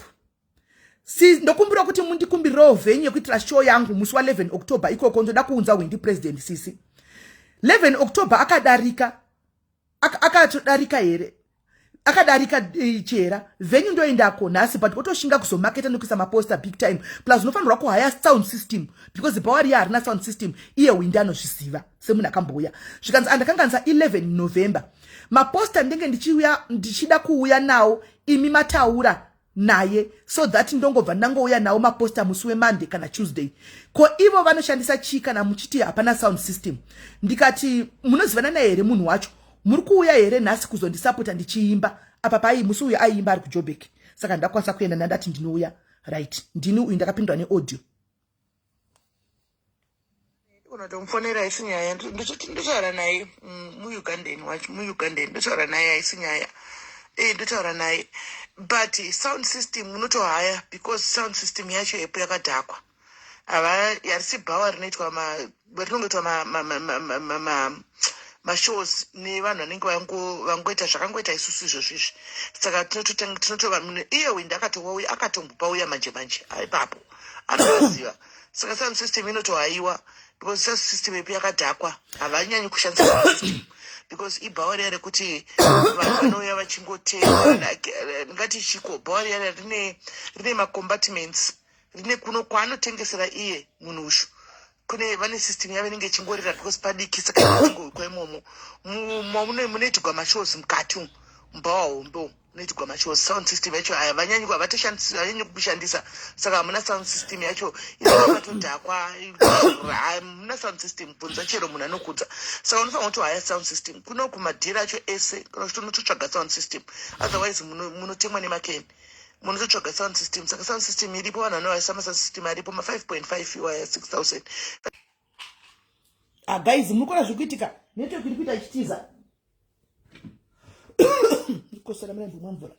Ndokumbirawo kuti mundikumbirawo venue yekuitira show yangu musi wa 11 October ikoko ndoda kuunza Windi president sisi. 11 October akadarika. Akatodarika here. Akadarika Chihera. Venue ndoendako nhasi but otoshinga kuzomarketa nokuisa maposter big time. Plus unofanirwa kuhaya sound system because power ya harina sound system iye Windi anozviziva semunhu akamboya. Zvikanzi andakanganza 11 November. Maposter ndenge ndichida kuuya nawo imi mataura naye so that ndongobva ndangouya nawo maposter musi weMonday kana Tuesday. Ko ivo vanoshandisa chii kana muchiti hapana sound system. Ndikati munozivana naye here munhu wacho. Muri kuuya here nhasi kuzondisapota ndichiimba apa pai musi uyu aiimba ari kuJoburg. Saka ndakwanisa kuenda ndati ndinouya. Right. Ndini uyu ndakapindwa neaudio. Unotomfonera aisinyaya ndotaura naye muUgandan wacho muUgandan ndotaura naye aisinyaya ndotaura naye but sound system unotohaya because sound system yacho yepo yakadhakwa ava yarisi bhawa rinoitwa rinongoitwa mashows nevanhu vanenge vangoita zvakangoita isusu izvozvizvi. Saka tinotova iye Windi akatombopa uya manje aipapo anoziva. Saka sound system inotohaiwa because sound system yepo yakadhakwa havanyanyi kushandisa sound system because ibhawa riya rekuti vanhu vanouya vachingotenga ngati chiko bhawa riya rine macompartments rine kuno kwaanotengesera iye munhu ushu kune vane system yavo inenge ichingorira because padiki saka imomo munoitigwa mashows mukati mubhawa hombo munoitigwa mashows. Sound system yacho havanyanyi kushandisa saka hamuna sound system yacho inatodhakwa hamuna sound system bvunza chero munhu anokudza. Saka unofanira kuti haya sound system kuno kumadhiri acho ese kana kuti unototsvaga sound system otherwise munotemwa nemakeni munototsvaga sound system. Saka sound system iripo vanhu vanovaisa masound system aripo 5.5 iwaya 6000. Guys mukona zvikuitika network iri kuita ichitiza kukosora murembo mwamvura.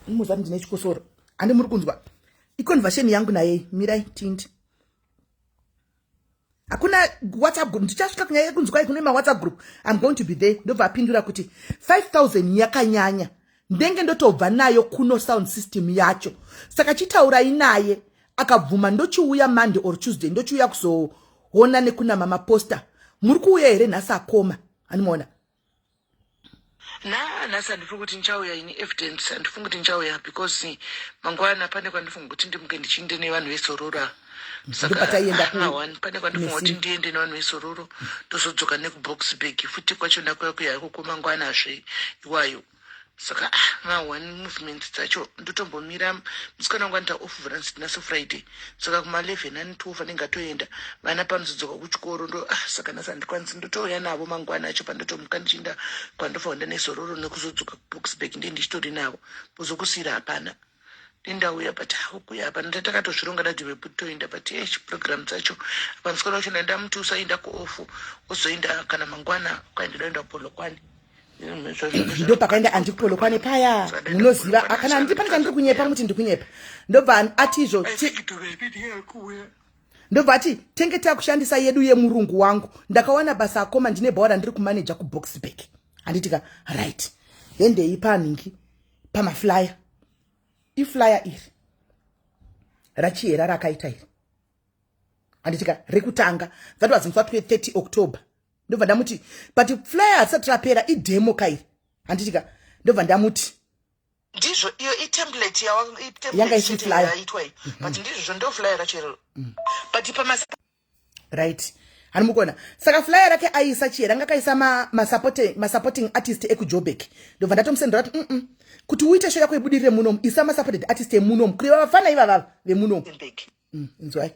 Muzani ndine chikosoro. Ande muri kunzwa. Iconversion yangu naye mirai tindi. Hakuna WhatsApp group. Ndichasvika kunyaya kunzwa kuna ma WhatsApp group. I'm going to be there. Ndobva apindura kuti 5000 yakanyanya. Ndenge ndotobva nayo kuno sound system yacho. Saka chitaura inaye akabvuma ndochiuya Monday or Tuesday ndochiuya kuzoona nekuna mama poster. Muri kuuya here nhasi akoma. Animona. Nasa ndifunga kuti nchauya ini evidence andifunga kuti nchauya because mangwana pane kwandifunga kuti ndimuke ndichinde nevanhu vesorora. Saka pane kwandifunga kuti ndiende nevanhu vesororo tozodzoka nekuboxburg futi kwacho ndakuya kukomangwanazve iwayo. Saka one movement dzacho ndotombomira musikana wangu anoita off naso Friday. Saka kuma 11 and 12 anenge atoenda vana panozodzoka kuchikoro ndo saka nasa ndikwanisi ndotouya navo mangwana acho pandotomuka ndichinda kwandofaunda nesororo nekuzodzoka kuboxburg ndiye ndichitori navo kuzokusira hapana ndindauya but ukuya hapa ndatakatozvironga nadhivepu toenda but program dzacho apa musikana wacho ndamutusa enda kuofu ozoenda kana mangwana kwaendodaenda kupolokwani. Ndo pakaenda andikupolokwane paya munoziva kana andipani kandi kunyepa muti ndikunyepa ndobva atizvo ndobva ati tengeta kushandisa yedu yemurungu wangu ndakawana basa akoma ndine bhaura ndiri kumanager kuboxburg anditika right hendeipa nhingi pamaflyer iflyer iri rachihera rakaita iri anditika rekutanga that was in fact 30 October ndobva ndamuti but flyer asati rapera idemo kairi anditika ndobva ndamuti ndizvo iyo itemplate yanga isi flyer but ndizvo ndo flyer rachero but right hanimukona saka flyer rake aisa chihera anga kaisa ma supporting artist ekujobek ndobva ndatomsendera kuti kuti uite show yako ibudirire munomu isa ma supported artist emunomu kuri vafana ivava vemunomu nzwai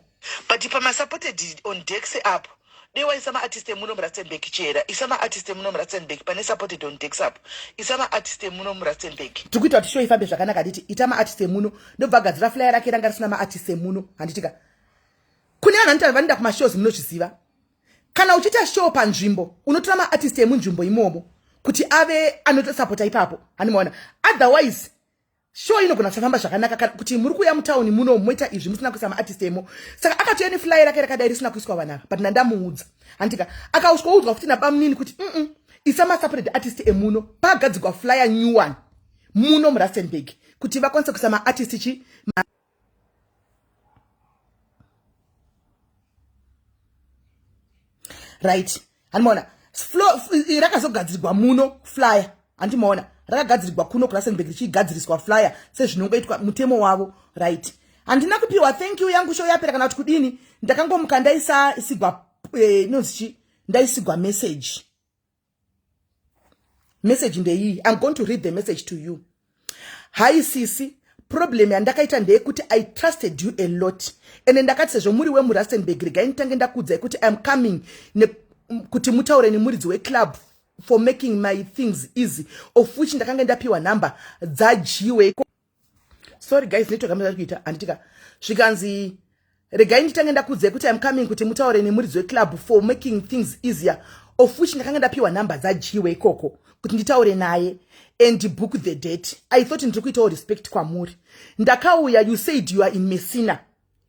but pama supported on Dex app dewa isama artist emunomu Rustenburg Chihera isama artist emunomu Rustenburg pane supported on Dex app isama artist emunomu Rustenburg tikuita kuti show ifambe zvakanaka diti itama artist emuno ndobva gadzira flyer rake ranga risina ma artist emuno handitika kune vanhu vanoti vanoenda kuma shows munochiziva kana uchita show panzvimbo unotora ma artist emunzvimbo imomo kuti ave anotosapota ipapo hanimaona otherwise show inogona kusafamba zvakanaka kuti muri kuya mutauni muno moita izvi musina kuisa maartist emo saka akatoya neflyer rake rakadai risina kuiswa vanava but nandamuudza handika akauswaudzwa futi nabamunini kuti isa masupported artist emuno pagadzirwa flyer new one muno muRustenburg kuti vakwanise kuisa maartist chi right hanimaona rakazogadzirwa muno flyer handimaona rakagadzirirwa kuno kuRustenburg richigadziriswa flyer sezvinongoitwa mutemo wavo right handina kupiwa thank you yangu show yapera kana kuti kudini ndakangomuka ndaisigwa nozichi ndaisigwa message ndeiyi I'm going to read the message to you. Hi sisi, problem yandakaita ndeyekuti I trusted you a lot ende ndakati sezvo muri wemuRustenburg regai nditange ndakuudzai kuti I'm coming kuti mutaure nemuridzi weclub for making my things easy of which ndakanga ndapiwa number dzajiwe. Sorry guys, network amazari kuita anditika zvikanzi regai nditange ndakuudzai kuti I'm coming kuti mutaure nemuridzi weclub for making things easier of which ndakanga ndapiwa number dzajiwe ikoko kuti nditaure naye and book the date. I thought ndiri kuitawo respect kwamuri. Ndakauya, you said you are in Messina.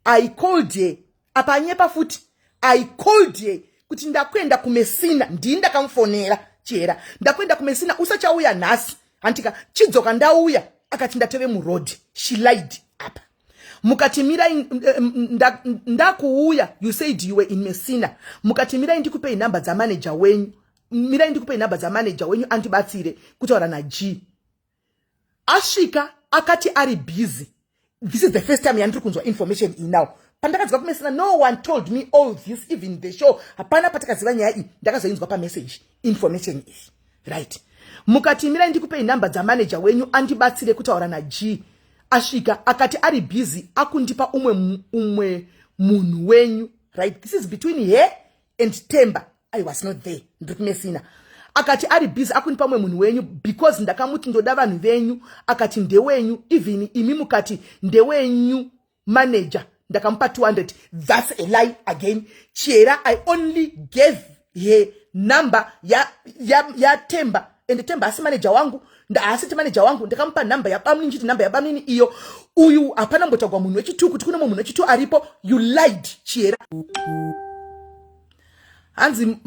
I called ye apa nyepa futi I called ye kuti ndakwenda kuMessina ndini ndakamfonera Chihera ndakwenda kuMessina usachauya nhasi antika chidzoka ndauya akati ndatove muroad. She lied apa mukati mira ndakuuya, you said you were in Messina. Mukati mira ndikupe number za manager wenyu, mira ndikupe number za manager wenyu antibatsire kutaura na G. Asvika akati ari busy. This is the first time yandiri kunzwa information in now. Pandakadzika kuMessina, no one told me all this, even the show. Hapana patakaziva nyaya iyi, ndakazoinzwa pa message information is right. Mukati mira ndikupe number za manager wenyu antibatsire kutaura na G. Asvika akati ari busy akundipa umwe munhu wenyu, right? This is between her and Temba. I was not there ndiri kuMessina. Akati ari busy akundipa umwe munhu wenyu because ndakamuti ndoda vanhu venyu. Akati ndewenyu, even imi mukati ndewenyu manager. ndakampa 200. That's a lie again. Chihera, I only gave her number ya Temba, and Temba asi manager wangu, asiti manager wangu, ndakampa number ya Bamini, njiti number ya Bamini iyo. Uyu apana mbotagwa munhu wechitu kuti kuna munhu wechitu aripo. You lied, Chihera. Hanzi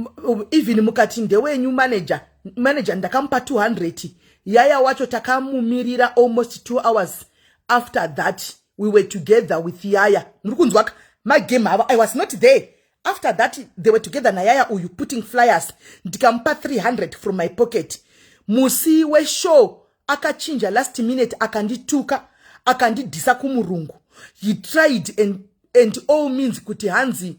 even mukati ndewenyu manager ndakampa 200. Yaya wacho takamumirira almost 2 hours. After that, we were together with Yaya. Nukunzwaka, my game, I was not there. After that, they were together na Yaya uyu putting flyers. Ndikampa 300 from my pocket. Musi we show akachinja last minute akandituka akandidisa kumurungu. He tried and all means kuti hanzi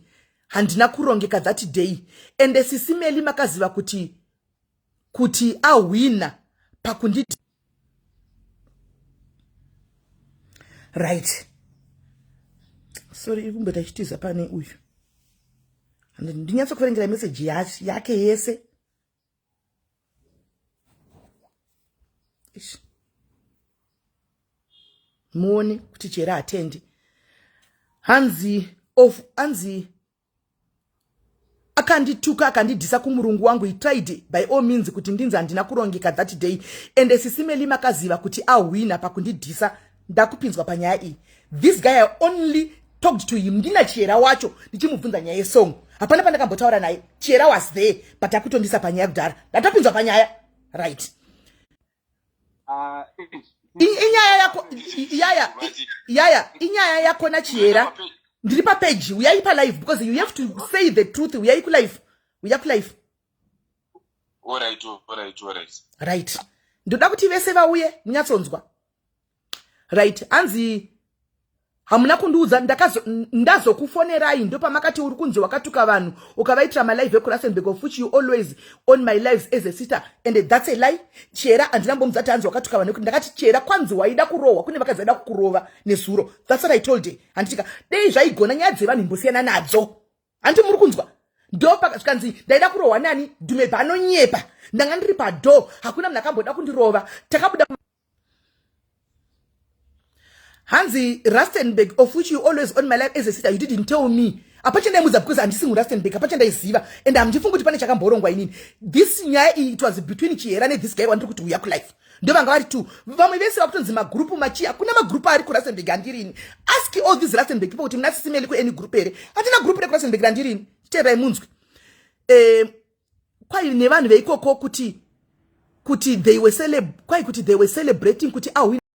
handina kurongeka that day. And SIS MELLY makaziva kuti awina pakunditi. Right. Sorry, even better chitiza pane uyu. And ndinyatso kuverengera message yake yese. Muone kuti Chihera atendi. Hanzi akandituka akandidisa kumurungu wangu. He tried by all means kuti ndinza handina kurongeka that day. And SIS MELLY makaziva kuti awina pakundidisa. Ndakupinzwa panyaya iyi. This guy, I only talked to him. Ndina Chihera wacho ndichimubvunza nyaya yesong. Hapana pandakambotaura naye. Chihera was there, but akutondisa panyaya kudhara. Ndatapinzwa panyaya. Right. Inyaya yako inyaya yako na Chihera. Ndiri pa page. We are live because you have to say the truth. We are live. All right. Right. Ndoda kuti vese vauye munyatsonzwa. Right, anzi hamuna kunduza ndazokufonerai ndo pamakati uri kunzi wakatuka vanhu ukavaitira my live eKrusenburg, of which you always on my lives as a sister, and that's a lie. Chihera andinambomuzati anzi wakatuka vanhu ndakati Chihera kwanzi waida kurowa kune vakazaida kukurova nesuro. That's what I told her. Anditika dei zvaigona nyaya dzevanhu imbosiyana nadzo. Andi muri kunzwa ndo pakasvikanzi ndaida kurowa nani Dume banonyepa ndanga ndiri pado hakuna munhu akamboda kundirova. Takabuda Hanzi Rustenburg, of which you always on my life as a sister, you didn't tell me. Apachenda imuza because andisi Rustenburg, apachenda isiva, and amjifungu kuti pane chakamborongwa inini. This nyaya it was between Chihera and this guy wanted kuti uya ku life. Ndo vanga vari tu. Vamwe vese vakutonzi magrupu machia, kuna magrupu ari ku Rustenburg andirini. Ask all these Rustenburg people kuti muna SIS MELLY ku any group ere. Atina group re ku Rustenburg andirini. Chitera imunzwi. Kwai nevanhu veikoko kuti they were celebrating kuti